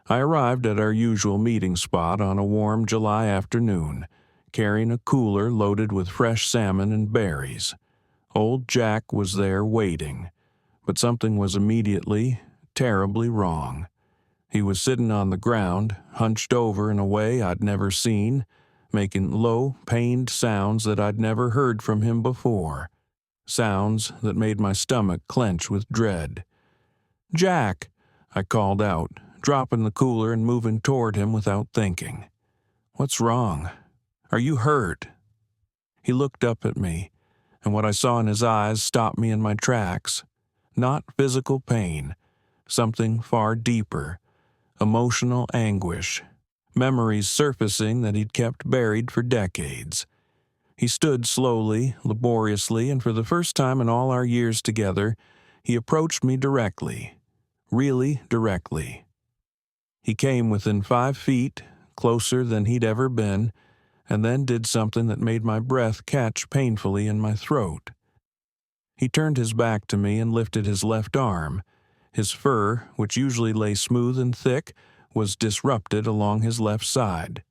I arrived at our usual meeting spot on a warm July afternoon, carrying a cooler loaded with fresh salmon and berries. Old Jack was there waiting, but something was immediately, terribly wrong. He was sitting on the ground, hunched over in a way I'd never seen, making low, pained sounds that I'd never heard from him before, sounds that made my stomach clench with dread. "Jack!" I called out, dropping the cooler and moving toward him without thinking. "What's wrong? Are you hurt?" He looked up at me, and what I saw in his eyes stopped me in my tracks. Not physical pain, something far deeper, emotional anguish, memories surfacing that he'd kept buried for decades. He stood slowly, laboriously, and for the first time in all our years together, he approached me directly, really directly. He came within 5 feet, closer than he'd ever been, and then did something that made my breath catch painfully in my throat. He turned his back to me and lifted his left arm. His fur, which usually lay smooth and thick, was disrupted along his left side.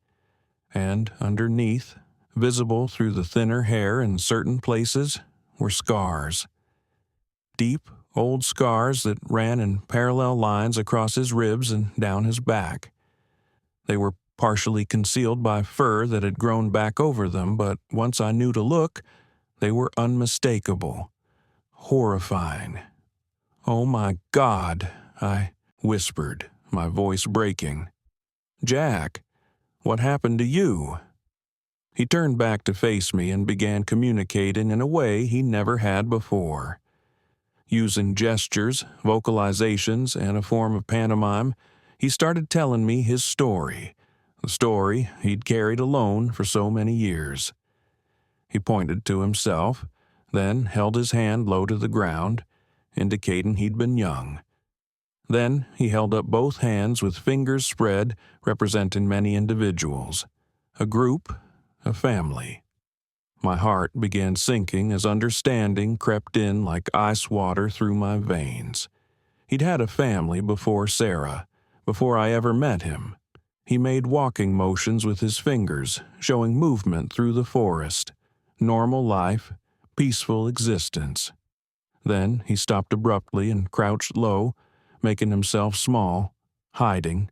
And underneath, visible through the thinner hair in certain places, were scars. Deep, old scars that ran in parallel lines across his ribs and down his back. They were partially concealed by fur that had grown back over them, but once I knew to look, they were unmistakable. Horrifying. "Oh my God," I whispered, my voice breaking. "Jack, what happened to you?" He turned back to face me and began communicating in a way he never had before. Using gestures, vocalizations, and a form of pantomime, he started telling me his story, the story he'd carried alone for so many years. He pointed to himself, then held his hand low to the ground, indicating he'd been young. Then he held up both hands with fingers spread, representing many individuals. A group, a family. My heart began sinking as understanding crept in like ice water through my veins. He'd had a family before Sarah, before I ever met him. He made walking motions with his fingers, showing movement through the forest. Normal life, peaceful existence. Then he stopped abruptly and crouched low, making himself small, hiding.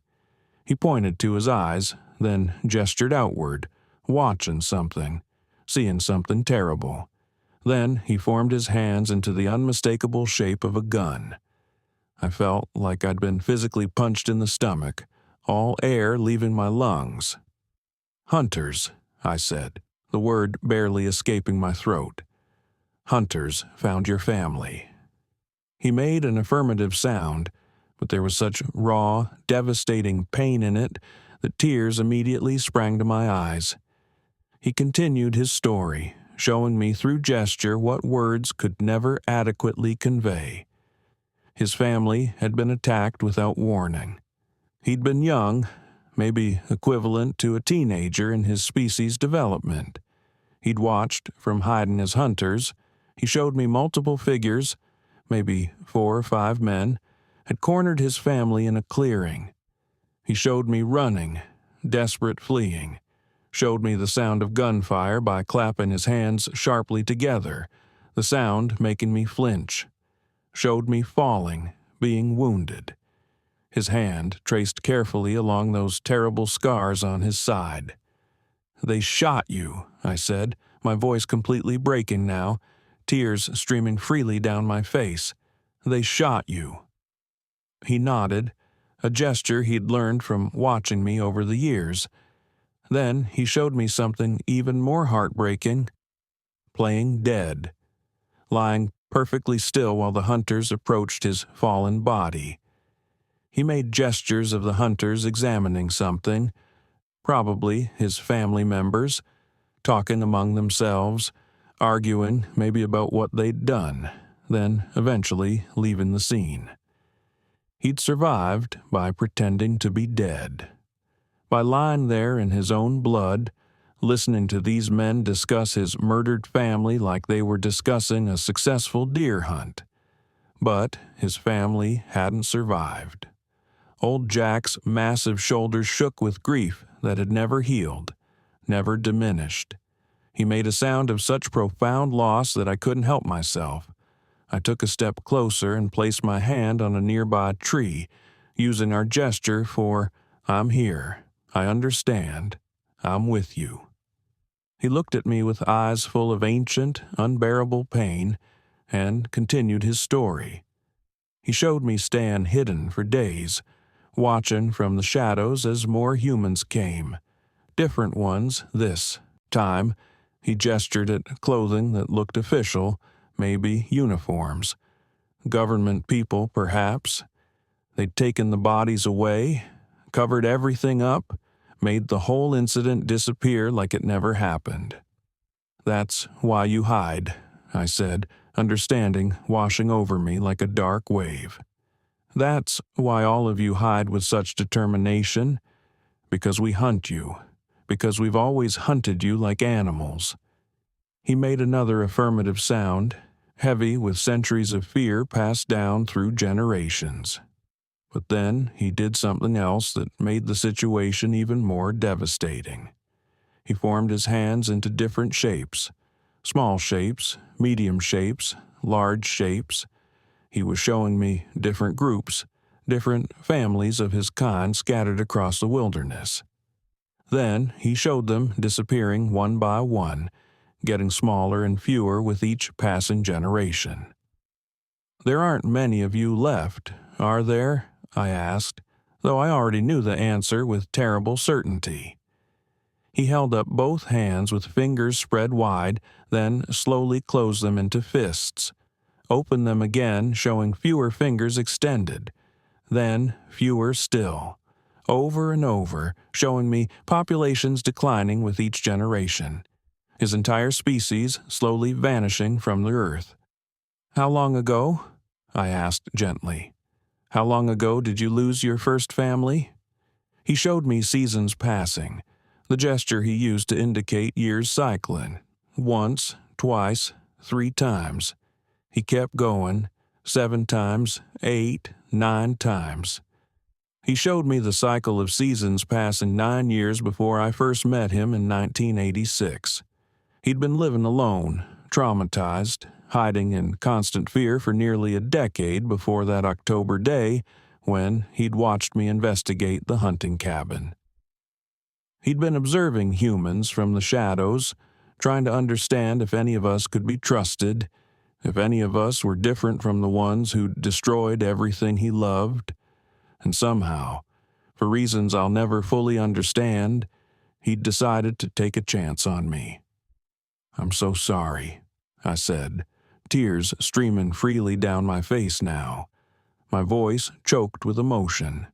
He pointed to his eyes, then gestured outward, watching something, seeing something terrible. Then he formed his hands into the unmistakable shape of a gun. I felt like I'd been physically punched in the stomach, all air leaving my lungs. "Hunters," I said, the word barely escaping my throat. "Hunters found your family." He made an affirmative sound, but there was such raw, devastating pain in it that tears immediately sprang to my eyes. He continued his story, showing me through gesture what words could never adequately convey. His family had been attacked without warning. He'd been young, maybe equivalent to a teenager in his species' development. He'd watched from hiding as hunters. He showed me multiple figures, maybe 4 or 5 men, had cornered his family in a clearing. He showed me running, desperate fleeing. Showed me the sound of gunfire by clapping his hands sharply together, the sound making me flinch. Showed me falling, being wounded. His hand traced carefully along those terrible scars on his side. "They shot you," I said, my voice completely breaking now, tears streaming freely down my face. "They shot you." He nodded, a gesture he'd learned from watching me over the years. Then he showed me something even more heartbreaking. Playing dead. Lying perfectly still while the hunters approached his fallen body. He made gestures of the hunters examining something, probably his family members, talking among themselves, arguing maybe about what they'd done, then eventually leaving the scene. He'd survived by pretending to be dead. By lying there in his own blood, listening to these men discuss his murdered family like they were discussing a successful deer hunt. But his family hadn't survived. Old Jack's massive shoulders shook with grief that had never healed, never diminished. He made a sound of such profound loss that I couldn't help myself. I took a step closer and placed my hand on a nearby tree, using our gesture for, "I'm here. I understand. I'm with you." He looked at me with eyes full of ancient, unbearable pain, and continued his story. He showed me staying hidden for days, watching from the shadows as more humans came. Different ones, this time. He gestured at clothing that looked official, maybe uniforms. Government people, perhaps. They'd taken the bodies away, covered everything up, made the whole incident disappear like it never happened. "That's why you hide," I said, understanding washing over me like a dark wave. "That's why all of you hide with such determination, because we hunt you, because we've always hunted you like animals." He made another affirmative sound, heavy with centuries of fear passed down through generations. But then he did something else that made the situation even more devastating. He formed his hands into different shapes, small shapes, medium shapes, large shapes. He was showing me different groups, different families of his kind scattered across the wilderness. Then he showed them disappearing one by one, getting smaller and fewer with each passing generation. "There aren't many of you left, are there?" I asked, though I already knew the answer with terrible certainty. He held up both hands with fingers spread wide, then slowly closed them into fists, opened them again, showing fewer fingers extended, then fewer still, over and over, showing me populations declining with each generation, his entire species slowly vanishing from the earth. "How long ago?" I asked gently. "How long ago did you lose your first family?" He showed me seasons passing, the gesture he used to indicate years cycling, once, twice, 3 times. He kept going, 7 times, 8, 9 times. He showed me the cycle of seasons passing 9 years before I first met him in 1986. He'd been living alone, traumatized, hiding in constant fear for nearly a decade before that October day when he'd watched me investigate the hunting cabin. He'd been observing humans from the shadows, trying to understand if any of us could be trusted, if any of us were different from the ones who'd destroyed everything he loved. And somehow, for reasons I'll never fully understand, he'd decided to take a chance on me. "I'm so sorry," I said, tears streaming freely down my face now, my voice choked with emotion.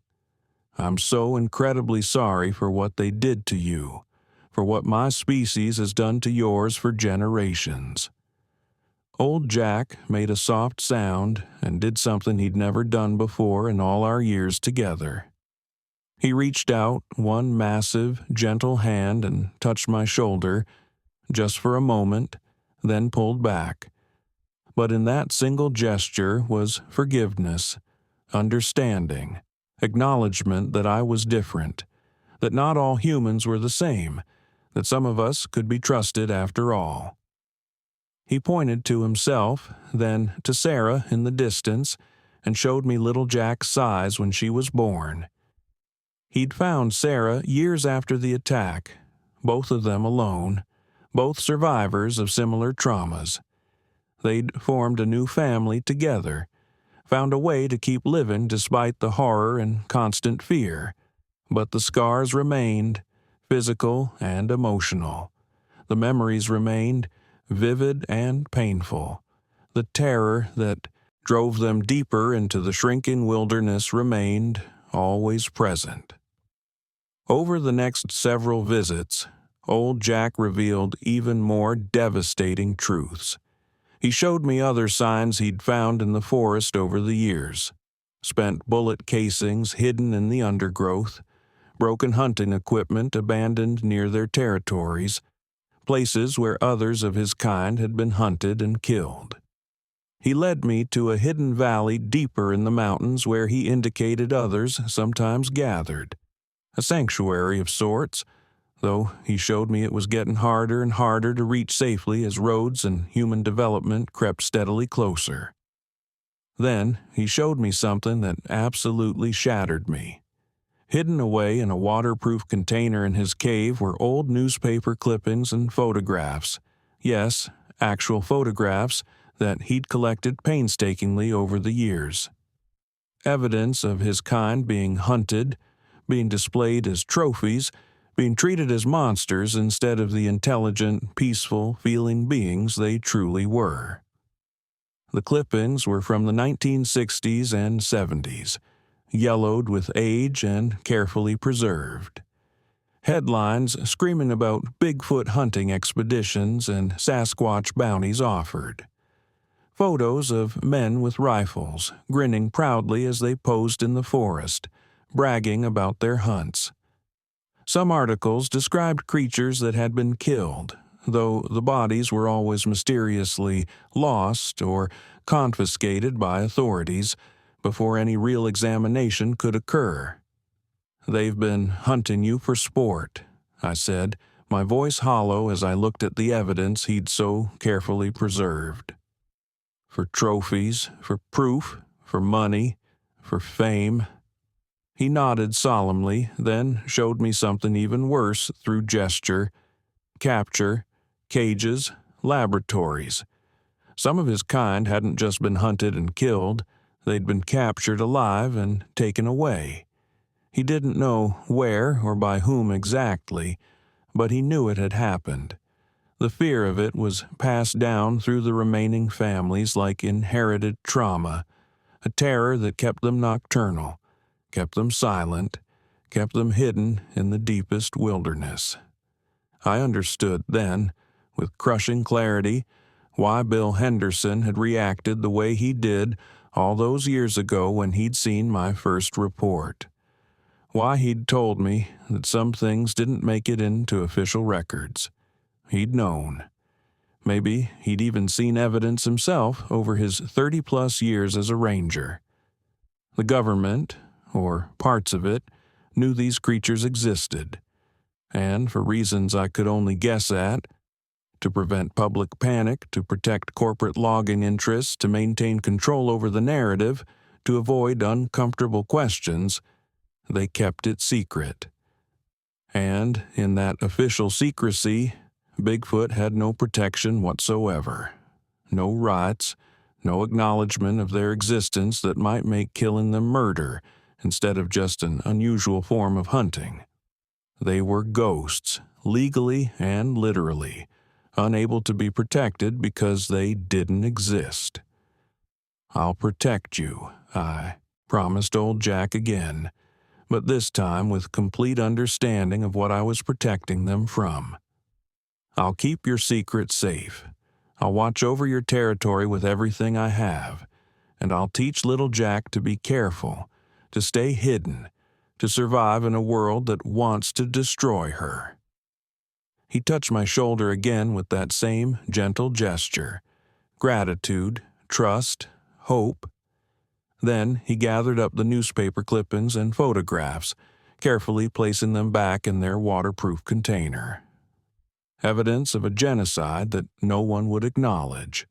"I'm so incredibly sorry for what they did to you, for what my species has done to yours for generations." Old Jack made a soft sound and did something he'd never done before in all our years together. He reached out one massive, gentle hand and touched my shoulder, just for a moment, then pulled back. But in that single gesture was forgiveness, understanding, acknowledgement that I was different, that not all humans were the same, that some of us could be trusted after all. He pointed to himself, then to Sarah in the distance, and showed me little Jack's size when she was born. He'd found Sarah years after the attack, both of them alone, both survivors of similar traumas. They'd formed a new family together, found a way to keep living despite the horror and constant fear. But the scars remained, physical and emotional. The memories remained, vivid and painful. The terror that drove them deeper into the shrinking wilderness remained, always present. Over the next several visits, old Jack revealed even more devastating truths. He showed me other signs he'd found in the forest over the years. Spent bullet casings hidden in the undergrowth, broken hunting equipment abandoned near their territories, places where others of his kind had been hunted and killed. He led me to a hidden valley deeper in the mountains where he indicated others sometimes gathered. A sanctuary of sorts, though he showed me it was getting harder and harder to reach safely as roads and human development crept steadily closer. Then he showed me something that absolutely shattered me. Hidden away in a waterproof container in his cave were old newspaper clippings and photographs. Yes, actual photographs that he'd collected painstakingly over the years. Evidence of his kind being hunted, being displayed as trophies, being treated as monsters instead of the intelligent, peaceful, feeling beings they truly were. The clippings were from the 1960s and 70s, yellowed with age and carefully preserved. Headlines screaming about Bigfoot hunting expeditions and Sasquatch bounties offered. Photos of men with rifles, grinning proudly as they posed in the forest, bragging about their hunts. Some articles described creatures that had been killed, though the bodies were always mysteriously lost or confiscated by authorities before any real examination could occur. "They've been hunting you for sport," I said, my voice hollow as I looked at the evidence he'd so carefully preserved. "For trophies, for proof, for money, for fame." He nodded solemnly, then showed me something even worse through gesture: capture, cages, laboratories. Some of his kind hadn't just been hunted and killed, they'd been captured alive and taken away. He didn't know where or by whom exactly, but he knew it had happened. The fear of it was passed down through the remaining families like inherited trauma, a terror that kept them nocturnal, kept them silent, kept them hidden in the deepest wilderness. I understood then, with crushing clarity, why Bill Henderson had reacted the way he did all those years ago when he'd seen my first report. Why he'd told me that some things didn't make it into official records. He'd known. Maybe he'd even seen evidence himself over his 30-plus years as a ranger. The government, or parts of it, knew these creatures existed, and for reasons I could only guess at, to prevent public panic, to protect corporate logging interests, to maintain control over the narrative, to avoid uncomfortable questions, they kept it secret. And in that official secrecy, Bigfoot had no protection whatsoever. No rights, no acknowledgement of their existence that might make killing them murder instead of just an unusual form of hunting. They were ghosts, legally and literally, unable to be protected because they didn't exist. "I'll protect you," I promised old Jack again, but this time with complete understanding of what I was protecting them from. "I'll keep your secret safe. I'll watch over your territory with everything I have, and I'll teach little Jack to be careful, to stay hidden, to survive in a world that wants to destroy her." He touched my shoulder again with that same gentle gesture: gratitude, trust, hope. Then he gathered up the newspaper clippings and photographs, carefully placing them back in their waterproof container. Evidence of a genocide that no one would acknowledge.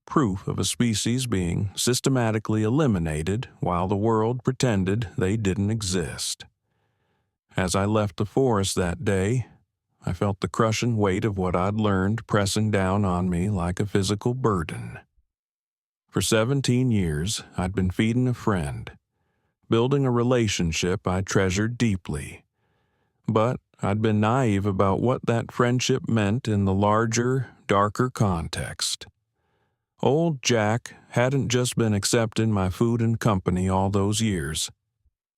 Proof of a species being systematically eliminated while the world pretended they didn't exist. As I left the forest that day, I felt the crushing weight of what I'd learned pressing down on me like a physical burden. For 17 years, I'd been feeding a friend, building a relationship I treasured deeply. But I'd been naive about what that friendship meant in the larger, darker context. Old Jack hadn't just been accepting my food and company all those years.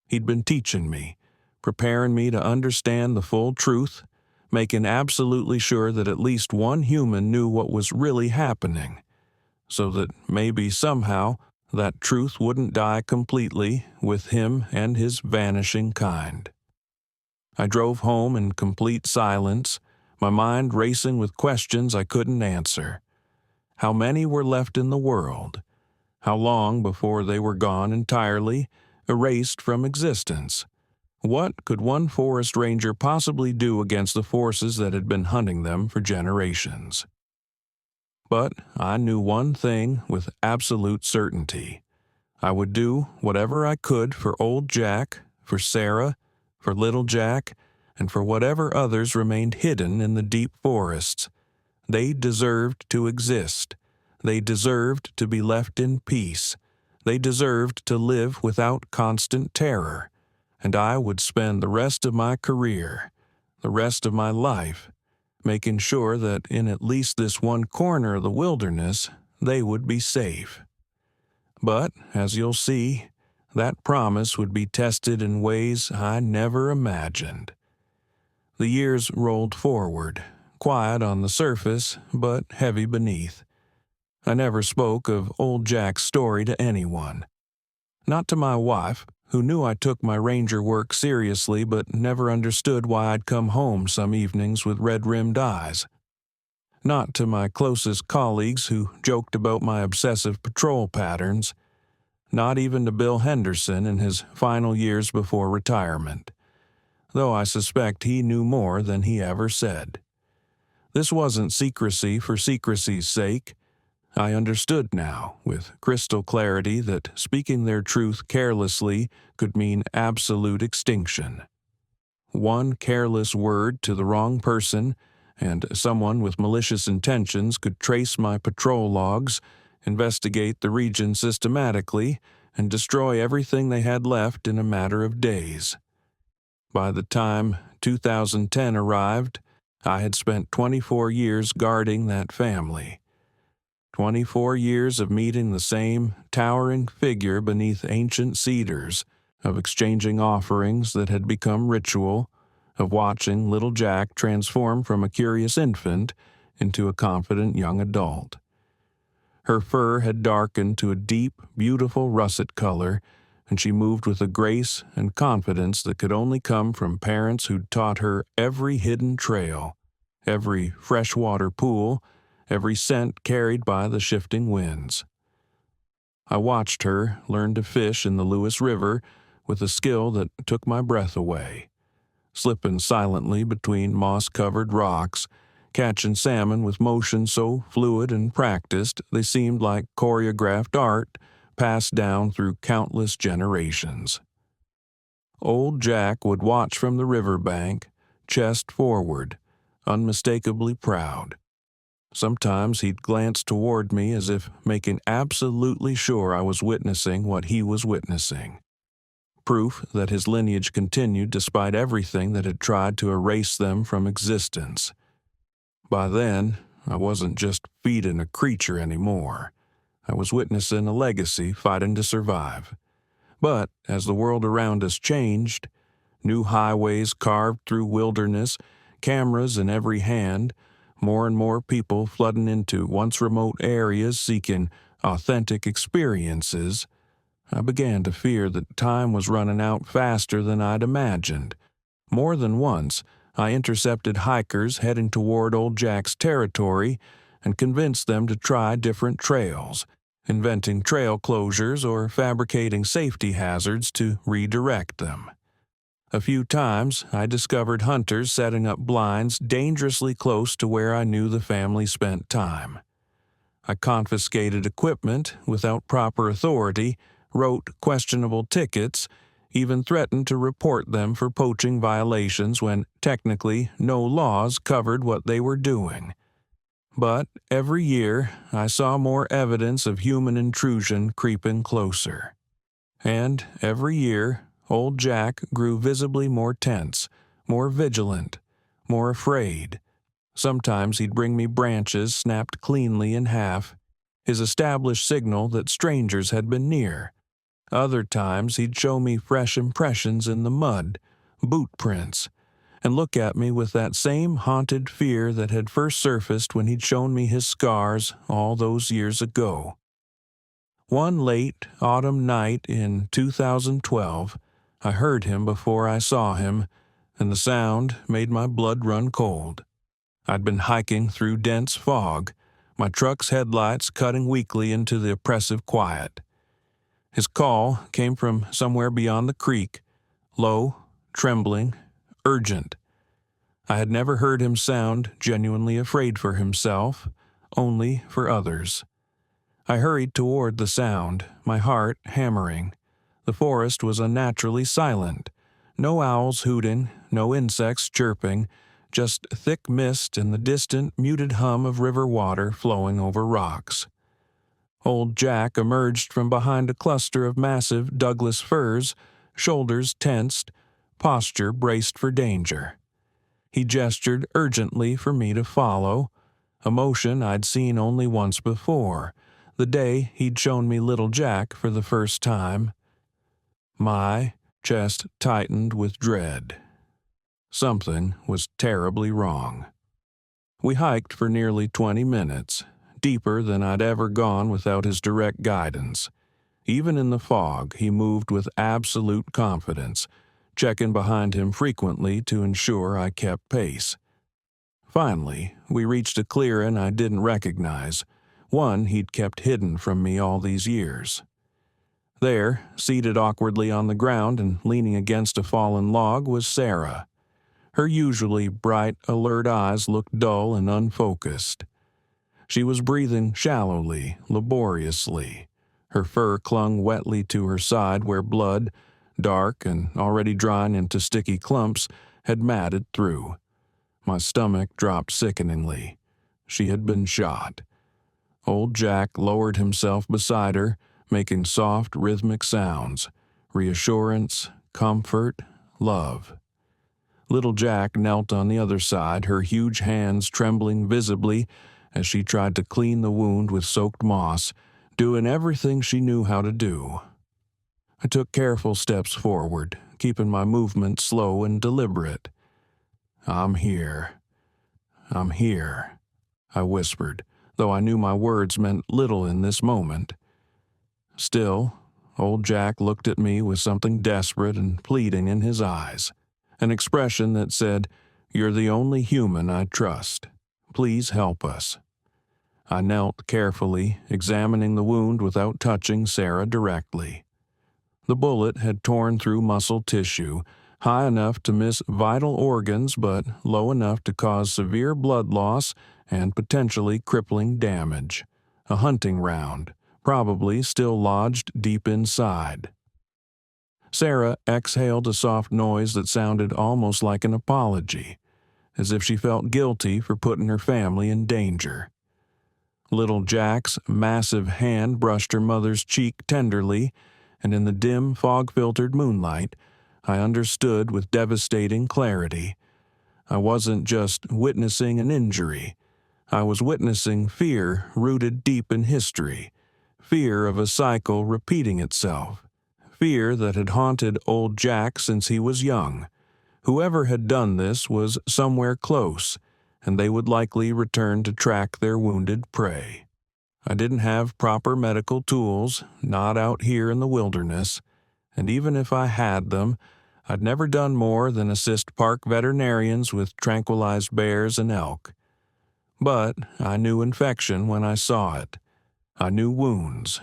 He'd been teaching me, preparing me to understand the full truth, making absolutely sure that at least one human knew what was really happening, so that maybe somehow that truth wouldn't die completely with him and his vanishing kind. I drove home in complete silence, my mind racing with questions I couldn't answer. How many were left in the world? How long before they were gone entirely, erased from existence? What could one forest ranger possibly do against the forces that had been hunting them for generations? But I knew one thing with absolute certainty. I would do whatever I could for old Jack, for Sarah, for little Jack, and for whatever others remained hidden in the deep forests. They deserved to exist. They deserved to be left in peace. They deserved to live without constant terror. And I would spend the rest of my career, the rest of my life, making sure that in at least this one corner of the wilderness, they would be safe. But, as you'll see, that promise would be tested in ways I never imagined. The years rolled forward, quiet on the surface, but heavy beneath. I never spoke of old Jack's story to anyone. Not to my wife, who knew I took my ranger work seriously but never understood why I'd come home some evenings with red-rimmed eyes. Not to my closest colleagues who joked about my obsessive patrol patterns. Not even to Bill Henderson in his final years before retirement, though I suspect he knew more than he ever said. This wasn't secrecy for secrecy's sake. I understood now, with crystal clarity, that speaking their truth carelessly could mean absolute extinction. One careless word to the wrong person, and someone with malicious intentions could trace my patrol logs, investigate the region systematically, and destroy everything they had left in a matter of days. By the time 2010 arrived, I had spent 24 years guarding that family. 24 years of meeting the same towering figure beneath ancient cedars, of exchanging offerings that had become ritual, of watching little Jack transform from a curious infant into a confident young adult. Her fur had darkened to a deep, beautiful russet color, and she moved with a grace and confidence that could only come from parents who'd taught her every hidden trail, every freshwater pool, every scent carried by the shifting winds. I watched her learn to fish in the Lewis River with a skill that took my breath away, slipping silently between moss-covered rocks, catching salmon with motion so fluid and practiced they seemed like choreographed art passed down through countless generations. Old Jack would watch from the riverbank, chest forward, unmistakably proud. Sometimes he'd glance toward me as if making absolutely sure I was witnessing what he was witnessing. Proof that his lineage continued despite everything that had tried to erase them from existence. By then, I wasn't just feeding a creature anymore. I was witnessing a legacy fighting to survive. But as the world around us changed, new highways carved through wilderness, cameras in every hand, more and more people flooding into once remote areas seeking authentic experiences, I began to fear that time was running out faster than I'd imagined. More than once, I intercepted hikers heading toward Old Jack's territory and convinced them to try different trails, inventing trail closures or fabricating safety hazards to redirect them. A few times, I discovered hunters setting up blinds dangerously close to where I knew the family spent time. I confiscated equipment without proper authority, wrote questionable tickets, even threatened to report them for poaching violations when technically no laws covered what they were doing. But every year, I saw more evidence of human intrusion creeping closer. And every year, Old Jack grew visibly more tense, more vigilant, more afraid. Sometimes he'd bring me branches snapped cleanly in half, his established signal that strangers had been near. Other times he'd show me fresh impressions in the mud, boot prints, and look at me with that same haunted fear that had first surfaced when he'd shown me his scars all those years ago. One late autumn night in 2012, I heard him before I saw him, and the sound made my blood run cold. I'd been hiking through dense fog, my truck's headlights cutting weakly into the oppressive quiet. His call came from somewhere beyond the creek, low, trembling, urgent. I had never heard him sound genuinely afraid for himself, only for others. I hurried toward the sound, my heart hammering. The forest was unnaturally silent. No owls hooting, no insects chirping, just thick mist and the distant, muted hum of river water flowing over rocks. Old Jack emerged from behind a cluster of massive Douglas firs, shoulders tensed, posture braced for danger. He gestured urgently for me to follow, a motion I'd seen only once before, the day he'd shown me little Jack for the first time. My chest tightened with dread. Something was terribly wrong. We hiked for nearly 20 minutes, deeper than I'd ever gone without his direct guidance. Even in the fog, he moved with absolute confidence, checking behind him frequently to ensure I kept pace. Finally, we reached a clearing I didn't recognize, one he'd kept hidden from me all these years. There, seated awkwardly on the ground and leaning against a fallen log, was Sarah. Her usually bright, alert eyes looked dull and unfocused. She was breathing shallowly, laboriously. Her fur clung wetly to her side where blood, dark and already drying into sticky clumps, had matted through. My stomach dropped sickeningly. She had been shot. Old Jack lowered himself beside her, making soft, rhythmic sounds. Reassurance, comfort, love. Little Jack knelt on the other side, her huge hands trembling visibly as she tried to clean the wound with soaked moss, doing everything she knew how to do. I took careful steps forward, keeping my movement slow and deliberate. "I'm here. I'm here," I whispered, though I knew my words meant little in this moment. Still, old Jack looked at me with something desperate and pleading in his eyes, an expression that said, "You're the only human I trust. Please help us." I knelt carefully, examining the wound without touching Sarah directly. The bullet had torn through muscle tissue, high enough to miss vital organs but low enough to cause severe blood loss and potentially crippling damage. A hunting round, probably still lodged deep inside. Sarah exhaled a soft noise that sounded almost like an apology, as if she felt guilty for putting her family in danger. Little Jack's massive hand brushed her mother's cheek tenderly, and in the dim, fog-filtered moonlight, I understood with devastating clarity. I wasn't just witnessing an injury. I was witnessing fear rooted deep in history, fear of a cycle repeating itself, fear that had haunted old Jack since he was young. Whoever had done this was somewhere close, and they would likely return to track their wounded prey. I didn't have proper medical tools, not out here in the wilderness, and even if I had them, I'd never done more than assist park veterinarians with tranquilized bears and elk. But I knew infection when I saw it. I knew wounds,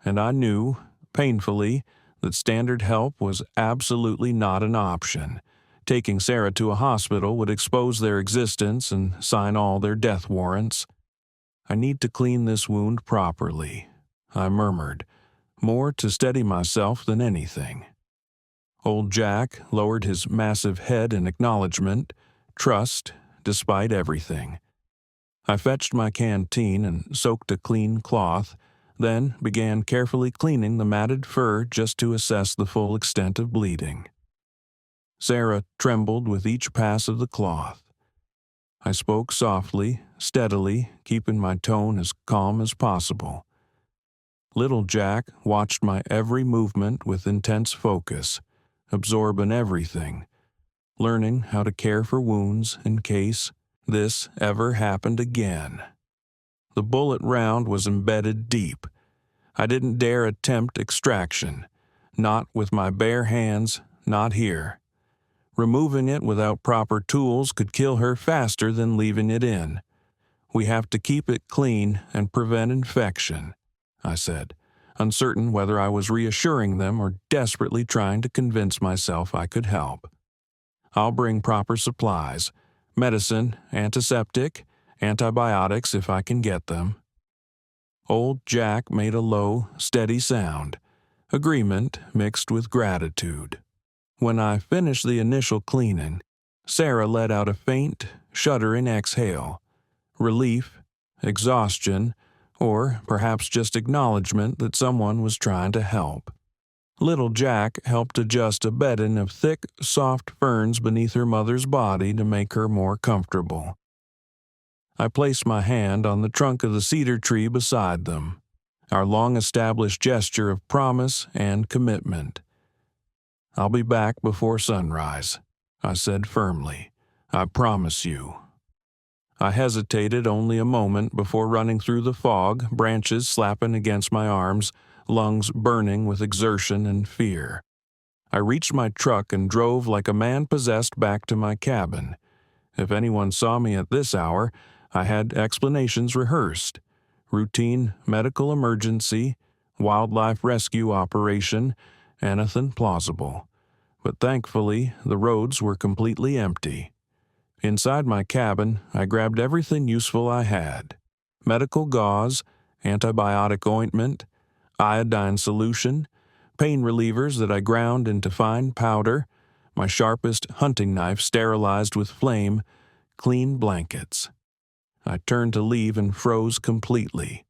and I knew, painfully, that standard help was absolutely not an option. Taking Sarah to a hospital would expose their existence and sign all their death warrants. "I need to clean this wound properly," I murmured, more to steady myself than anything. Old Jack lowered his massive head in acknowledgement, trust, despite everything. I fetched my canteen and soaked a clean cloth, then began carefully cleaning the matted fur just to assess the full extent of bleeding. Sarah trembled with each pass of the cloth. I spoke softly, steadily, keeping my tone as calm as possible. Little Jack watched my every movement with intense focus, absorbing everything, learning how to care for wounds in case this ever happened again. The bullet round was embedded deep. I didn't dare attempt extraction, not with my bare hands, not here. Removing it without proper tools could kill her faster than leaving it in. "We have to keep it clean and prevent infection," I said, uncertain whether I was reassuring them or desperately trying to convince myself I could help. "I'll bring proper supplies, medicine, antiseptic, antibiotics if I can get them." Old Jack made a low, steady sound, agreement mixed with gratitude. When I finished the initial cleaning, Sarah let out a faint, shuddering exhale. Relief, exhaustion, or perhaps just acknowledgement that someone was trying to help. Little Jack helped adjust a bedding of thick, soft ferns beneath her mother's body to make her more comfortable. I placed my hand on the trunk of the cedar tree beside them, our long-established gesture of promise and commitment. "I'll be back before sunrise," I said firmly. "I promise you." I hesitated only a moment before running through the fog, branches slapping against my arms, lungs burning with exertion and fear. I reached my truck and drove like a man possessed back to my cabin. If anyone saw me at this hour, I had explanations rehearsed. Routine medical emergency, wildlife rescue operation, anything plausible. But thankfully, the roads were completely empty. Inside my cabin, I grabbed everything useful I had: medical gauze, antibiotic ointment, iodine solution, pain relievers that I ground into fine powder, my sharpest hunting knife sterilized with flame, clean blankets. I turned to leave and froze completely.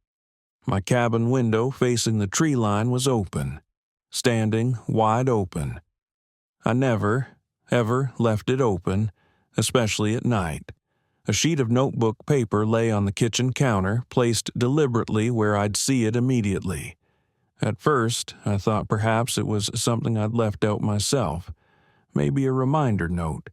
My cabin window facing the tree line was open, standing wide open. I never, ever left it open, especially at night. A sheet of notebook paper lay on the kitchen counter, placed deliberately where I'd see it immediately. At first, I thought perhaps it was something I'd left out myself, maybe a reminder note.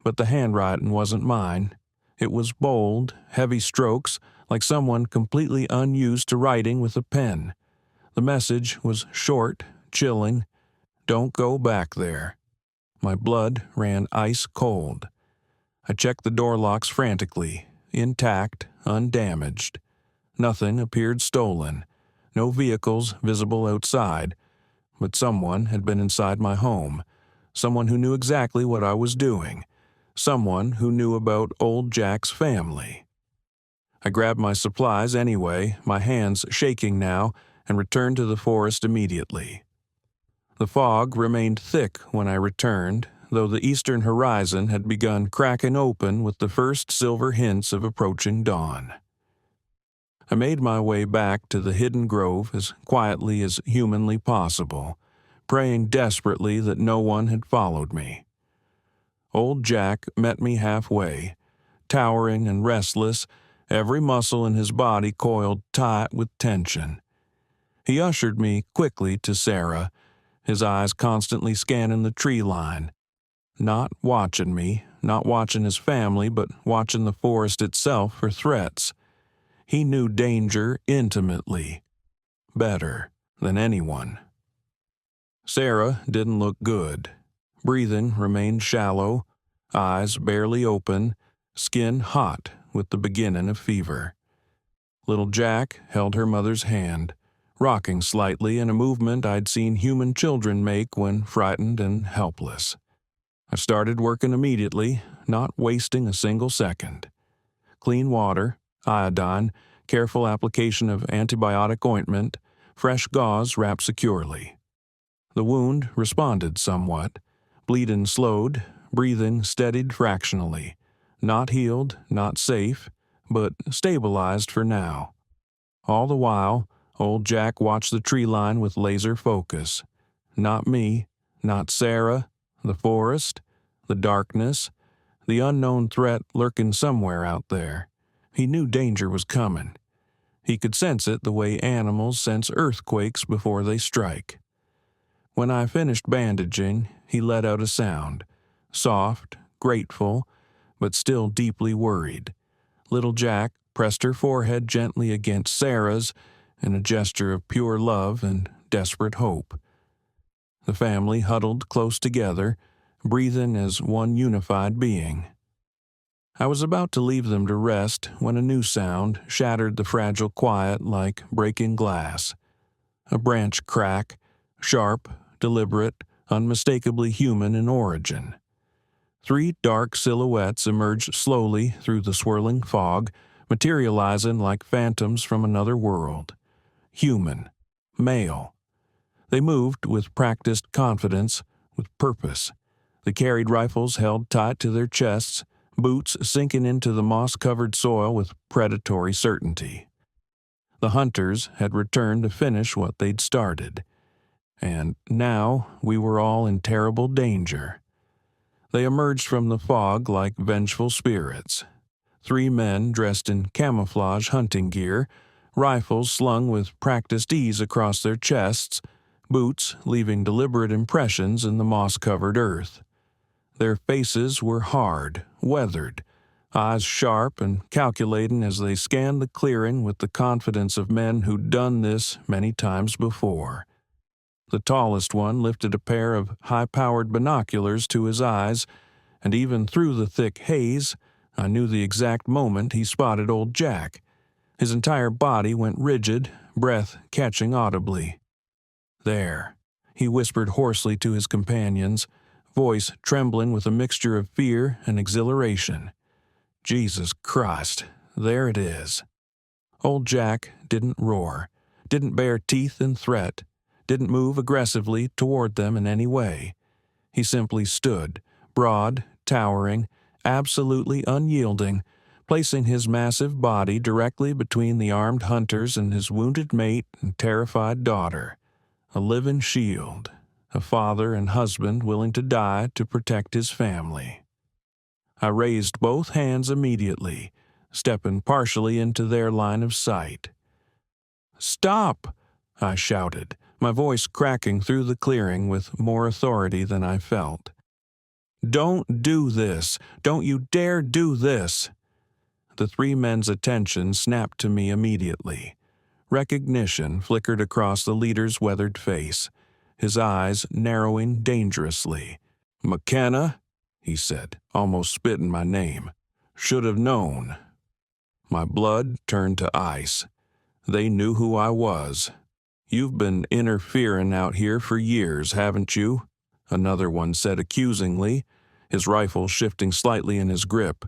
But the handwriting wasn't mine. It was bold, heavy strokes, like someone completely unused to writing with a pen. The message was short, chilling. Don't go back there. My blood ran ice cold. I checked the door locks frantically, intact, undamaged. Nothing appeared stolen. No vehicles visible outside. But someone had been inside my home. Someone who knew exactly what I was doing. Someone who knew about old Jack's family. I grabbed my supplies anyway, my hands shaking now, and returned to the forest immediately. The fog remained thick when I returned, though the eastern horizon had begun cracking open with the first silver hints of approaching dawn. I made my way back to the hidden grove as quietly as humanly possible, praying desperately that no one had followed me. Old Jack met me halfway, towering and restless, every muscle in his body coiled tight with tension. He ushered me quickly to Sarah, his eyes constantly scanning the tree line. Not watching me, not watching his family, but watching the forest itself for threats. He knew danger intimately, better than anyone. Sarah didn't look good. Breathing remained shallow, eyes barely open, skin hot with the beginning of fever. Little Jack held her mother's hand, rocking slightly in a movement I'd seen human children make when frightened and helpless. I started working immediately, not wasting a single second. Clean water, iodine, careful application of antibiotic ointment, fresh gauze wrapped securely. The wound responded somewhat. Bleeding slowed, breathing steadied fractionally. Not healed, not safe, but stabilized for now. All the while, old Jack watched the tree line with laser focus. Not me, not Sarah, the forest, the darkness, the unknown threat lurking somewhere out there. He knew danger was coming. He could sense it the way animals sense earthquakes before they strike. When I finished bandaging, he let out a sound, soft, grateful, but still deeply worried. Little Jack pressed her forehead gently against Sarah's in a gesture of pure love and desperate hope. The family huddled close together, breathing as one unified being. I was about to leave them to rest when a new sound shattered the fragile quiet like breaking glass. A branch crack, sharp, deliberate, unmistakably human in origin. 3 dark silhouettes emerged slowly through the swirling fog, materializing like phantoms from another world. Human, male. They moved with practiced confidence, with purpose. They carried rifles held tight to their chests, boots sinking into the moss-covered soil with predatory certainty. The hunters had returned to finish what they'd started. And now we were all in terrible danger. They emerged from the fog like vengeful spirits. 3 men dressed in camouflage hunting gear, rifles slung with practiced ease across their chests, boots leaving deliberate impressions in the moss-covered earth. Their faces were hard, weathered, eyes sharp and calculating as they scanned the clearing with the confidence of men who'd done this many times before. The tallest one lifted a pair of high-powered binoculars to his eyes, and even through the thick haze, I knew the exact moment he spotted old Jack. His entire body went rigid, breath catching audibly. "There," he whispered hoarsely to his companions, voice trembling with a mixture of fear and exhilaration. "Jesus Christ, there it is." Old Jack didn't roar, didn't bare teeth in threat, didn't move aggressively toward them in any way. He simply stood, broad, towering, absolutely unyielding, placing his massive body directly between the armed hunters and his wounded mate and terrified daughter. A living shield, a father and husband willing to die to protect his family. I raised both hands immediately, stepping partially into their line of sight. "Stop!" I shouted, my voice cracking through the clearing with more authority than I felt. "Don't do this! Don't you dare do this!" The three men's attention snapped to me immediately. Recognition flickered across the leader's weathered face, his eyes narrowing dangerously. "McKenna," he said, almost spitting my name. "Should have known." My blood turned to ice. They knew who I was. "You've been interfering out here for years, haven't you?" Another one said accusingly, his rifle shifting slightly in his grip.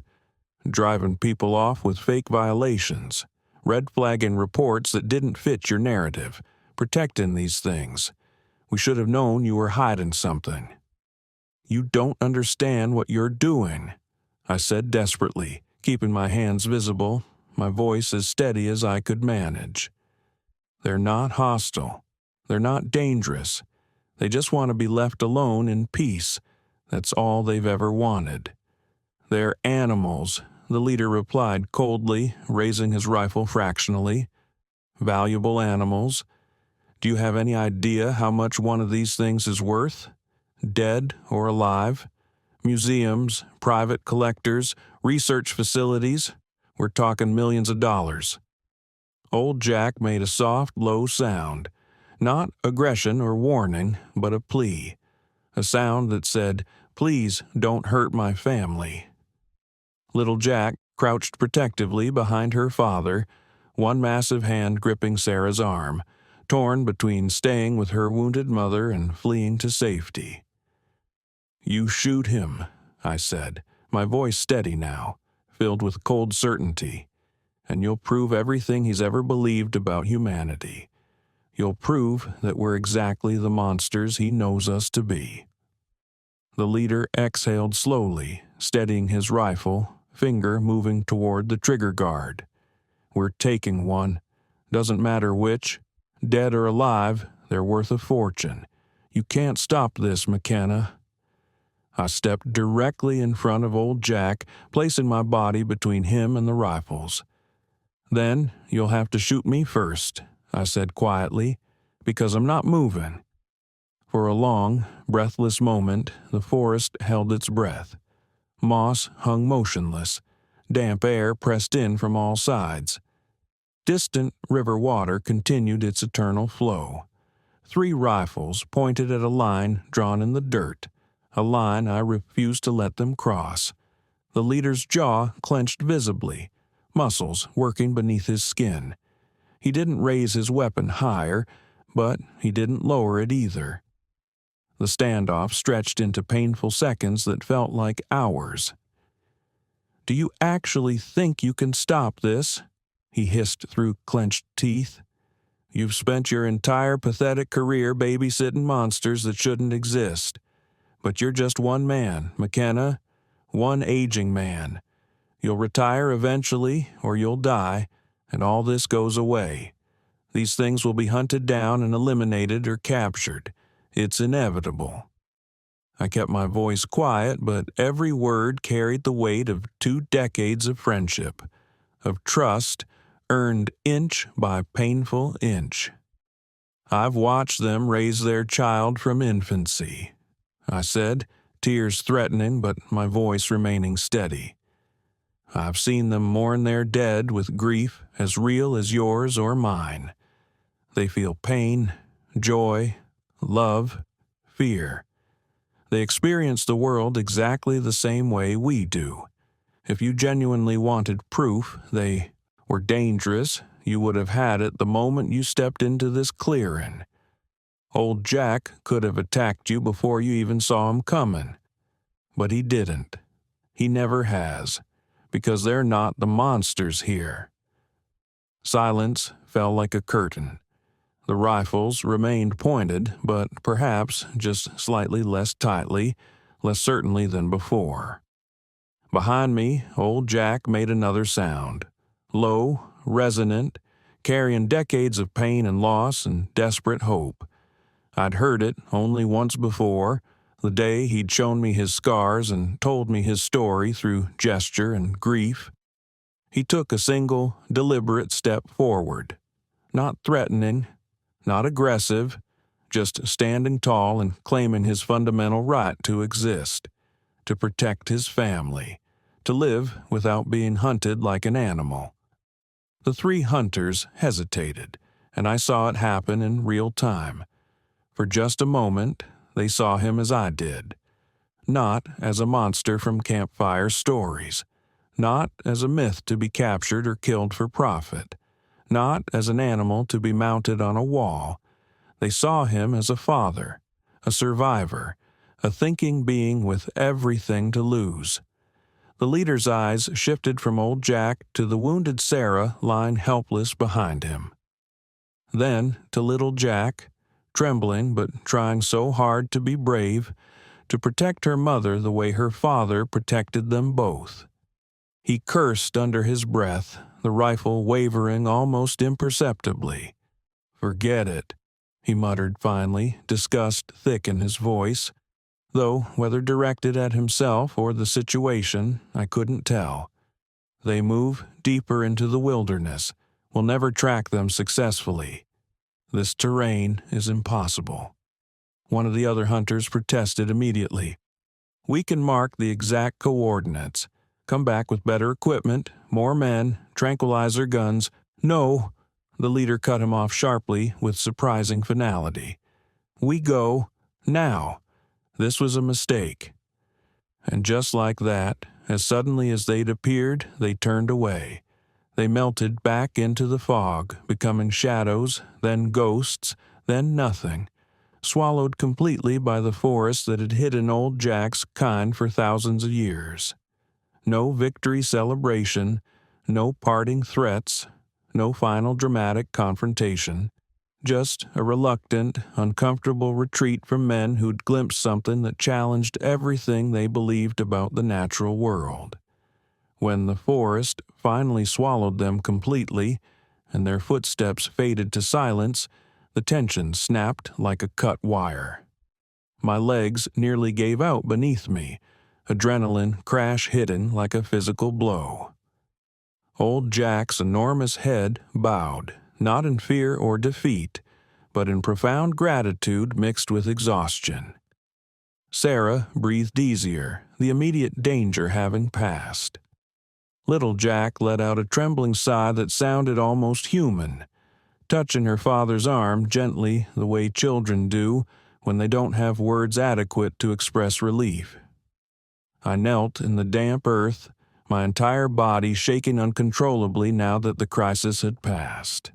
"Driving people off with fake violations, red flagging reports that didn't fit your narrative, protecting these things. We should have known you were hiding something." "You don't understand what you're doing," I said desperately, keeping my hands visible, my voice as steady as I could manage. "They're not hostile. They're not dangerous. They just want to be left alone in peace. That's all they've ever wanted." "They're animals," the leader replied coldly, raising his rifle fractionally. "Valuable animals. Do you have any idea how much one of these things is worth? Dead or alive? Museums, private collectors, research facilities. We're talking millions of dollars." Old Jack made a soft, low sound. Not aggression or warning, but a plea. A sound that said, "Please don't hurt my family." Little Jack crouched protectively behind her father, one massive hand gripping Sarah's arm, torn between staying with her wounded mother and fleeing to safety. "You shoot him," I said, my voice steady now, filled with cold certainty, "and you'll prove everything he's ever believed about humanity. You'll prove that we're exactly the monsters he knows us to be." The leader exhaled slowly, steadying his rifle, finger moving toward the trigger guard. "We're taking one. Doesn't matter which. Dead or alive, they're worth a fortune. You can't stop this, McKenna." I stepped directly in front of old Jack, placing my body between him and the rifles. "Then you'll have to shoot me first," I said quietly, "because I'm not moving." For a long, breathless moment, the forest held its breath. Moss hung motionless. Damp air pressed in from all sides. Distant river water continued its eternal flow. 3 rifles pointed at a line drawn in the dirt, a line I refused to let them cross. The leader's jaw clenched visibly, muscles working beneath his skin. He didn't raise his weapon higher, but he didn't lower it either. The standoff stretched into painful seconds that felt like hours. "Do you actually think you can stop this?" he hissed through clenched teeth. "You've spent your entire pathetic career babysitting monsters that shouldn't exist. But you're just one man, McKenna, one aging man. You'll retire eventually, or you'll die, and all this goes away. These things will be hunted down and eliminated or captured. It's inevitable." I kept my voice quiet, but every word carried the weight of 2 decades of friendship, of trust, earned inch by painful inch. "I've watched them raise their child from infancy," I said, tears threatening but my voice remaining steady. I've seen them mourn their dead with grief as real as yours or mine. They feel pain, joy, love, fear. They experience the world exactly the same way we do. If you genuinely wanted proof they were dangerous, you would have had it the moment you stepped into this clearing. Old Jack could have attacked you before you even saw him coming. But he didn't. He never has, because they're not the monsters here. Silence fell like a curtain. The rifles remained pointed, but perhaps just slightly less tightly, less certainly than before. Behind me, old Jack made another sound, low, resonant, carrying decades of pain and loss and desperate hope. I'd heard it only once before, the day he'd shown me his scars and told me his story through gesture and grief. He took a single, deliberate step forward, not threatening, not aggressive, just standing tall and claiming his fundamental right to exist, to protect his family, to live without being hunted like an animal. The three hunters hesitated, and I saw it happen in real time. For just a moment, they saw him as I did, not as a monster from campfire stories, not as a myth to be captured or killed for profit, not as an animal to be mounted on a wall. They saw him as a father, a survivor, a thinking being with everything to lose. The leader's eyes shifted from old Jack to the wounded Sarah lying helpless behind him. Then to little Jack, trembling but trying so hard to be brave, to protect her mother the way her father protected them both. He cursed under his breath, the rifle wavering almost imperceptibly. "Forget it," he muttered finally, disgust thick in his voice, though whether directed at himself or the situation, I couldn't tell. They move deeper into the wilderness. We'll never track them successfully. This terrain is impossible. One of the other hunters protested immediately. "We can mark the exact coordinates. Come back with better equipment, more men, tranquilizer guns." "No," the leader cut him off sharply with surprising finality. "We go now. This was a mistake." And just like that, as suddenly as they'd appeared, they turned away. They melted back into the fog, becoming shadows, then ghosts, then nothing, swallowed completely by the forest that had hidden old Jack's kind for thousands of years. No victory celebration, no parting threats, no final dramatic confrontation, just a reluctant, uncomfortable retreat from men who'd glimpsed something that challenged everything they believed about the natural world. When the forest finally swallowed them completely, and their footsteps faded to silence, the tension snapped like a cut wire. My legs nearly gave out beneath me, adrenaline crash-hitting like a physical blow. Old Jack's enormous head bowed, not in fear or defeat, but in profound gratitude mixed with exhaustion. Sarah breathed easier, the immediate danger having passed. Little Jack let out a trembling sigh that sounded almost human, touching her father's arm gently the way children do when they don't have words adequate to express relief. I knelt in the damp earth, my entire body shaking uncontrollably now that the crisis had passed.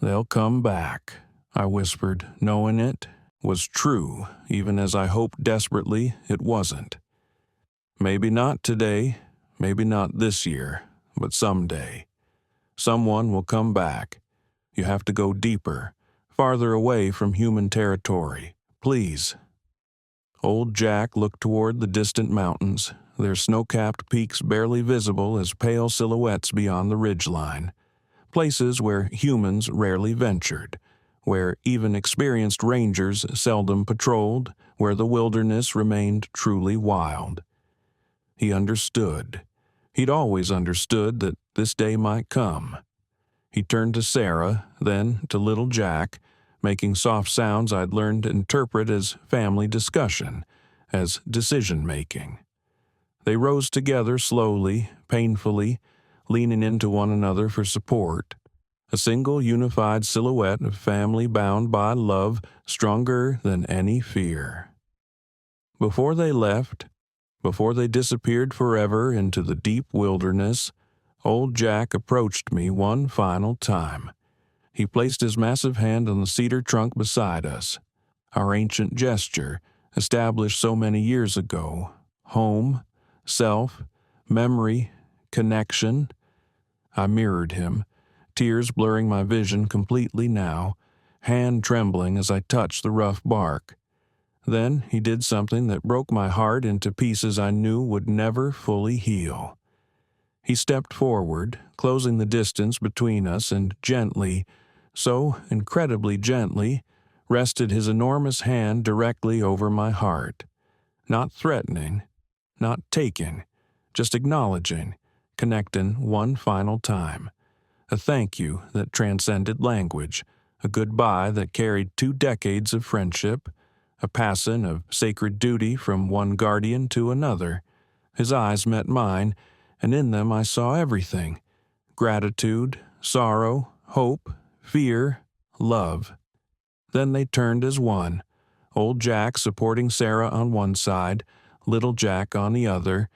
"They'll come back," I whispered, knowing it was true, even as I hoped desperately it wasn't. "Maybe not today, maybe not this year, but someday. Someone will come back. You have to go deeper, farther away from human territory. Please." Old Jack looked toward the distant mountains, their snow-capped peaks barely visible as pale silhouettes beyond the ridgeline, places where humans rarely ventured, where even experienced rangers seldom patrolled, where the wilderness remained truly wild. He understood. He'd always understood that this day might come. He turned to Sarah, then to little Jack, making soft sounds I'd learned to interpret as family discussion, as decision-making. They rose together slowly, painfully, leaning into one another for support. A single unified silhouette of family bound by love stronger than any fear. Before they left, before they disappeared forever into the deep wilderness, old Jack approached me one final time. He placed his massive hand on the cedar trunk beside us. Our ancient gesture, established so many years ago. Home, self, memory, connection. I mirrored him, tears blurring my vision completely now, hand trembling as I touched the rough bark. Then he did something that broke my heart into pieces I knew would never fully heal. He stepped forward, closing the distance between us, and gently, so incredibly gently, rested his enormous hand directly over my heart. Not threatening, not taking, just acknowledging, connecting one final time. A thank you that transcended language, a goodbye that carried 2 decades of friendship, a passing of sacred duty from one guardian to another. His eyes met mine, and in them I saw everything: gratitude, sorrow, hope, fear, love. Then they turned as one, old Jack supporting Sarah on one side, little Jack on the other,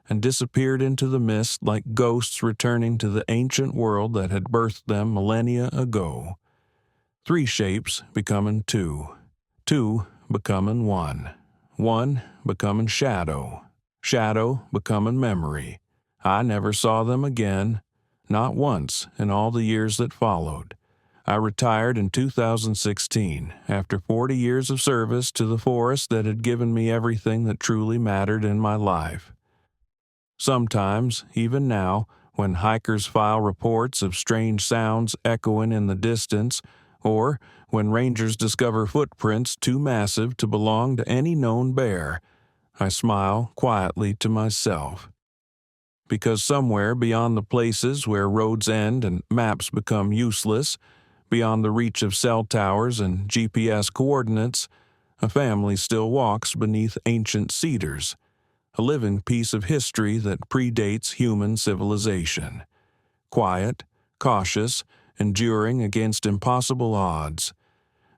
and disappeared into the mist like ghosts returning to the ancient world that had birthed them millennia ago. 3 shapes becoming 2, 2 becoming 1, 1 becoming shadow, shadow becoming memory. I never saw them again, not once in all the years that followed. I retired in 2016 after 40 years of service to the forest that had given me everything that truly mattered in my life. Sometimes, even now, when hikers file reports of strange sounds echoing in the distance, or when rangers discover footprints too massive to belong to any known bear, I smile quietly to myself. Because somewhere beyond the places where roads end and maps become useless, beyond the reach of cell towers and GPS coordinates, a family still walks beneath ancient cedars, a living piece of history that predates human civilization. Quiet, cautious, enduring against impossible odds.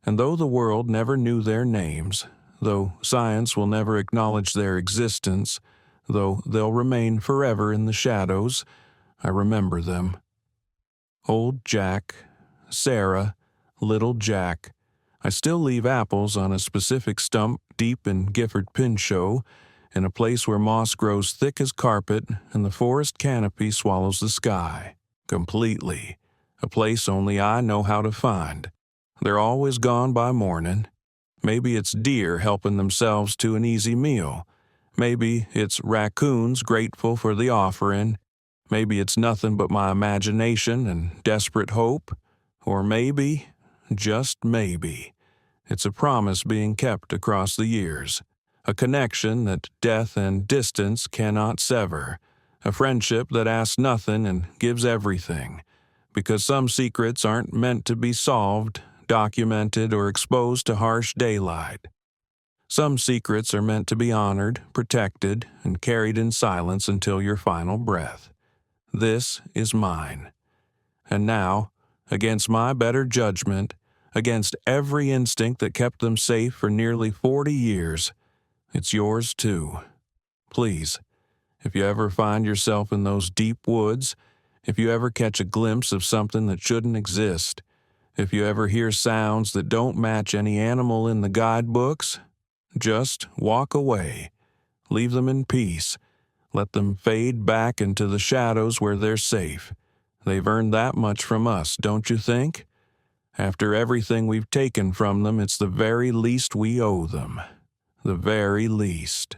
And though the world never knew their names, though science will never acknowledge their existence, though they'll remain forever in the shadows, I remember them. Old Jack, Sarah, little Jack. I still leave apples on a specific stump deep in Gifford Pinchot, in a place where moss grows thick as carpet and the forest canopy swallows the sky. Completely. A place only I know how to find. They're always gone by morning. Maybe it's deer helping themselves to an easy meal. Maybe it's raccoons grateful for the offering. Maybe it's nothing but my imagination and desperate hope. Or maybe, just maybe, it's a promise being kept across the years. A connection that death and distance cannot sever. A friendship that asks nothing and gives everything. Because some secrets aren't meant to be solved, documented, or exposed to harsh daylight. Some secrets are meant to be honored, protected, and carried in silence until your final breath. This is mine. And now, against my better judgment, against every instinct that kept them safe for nearly 40 years, it's yours too. Please, if you ever find yourself in those deep woods, if you ever catch a glimpse of something that shouldn't exist, if you ever hear sounds that don't match any animal in the guidebooks, just walk away. Leave them in peace. Let them fade back into the shadows where they're safe. They've earned that much from us, don't you think? After everything we've taken from them, it's the very least we owe them. The very least.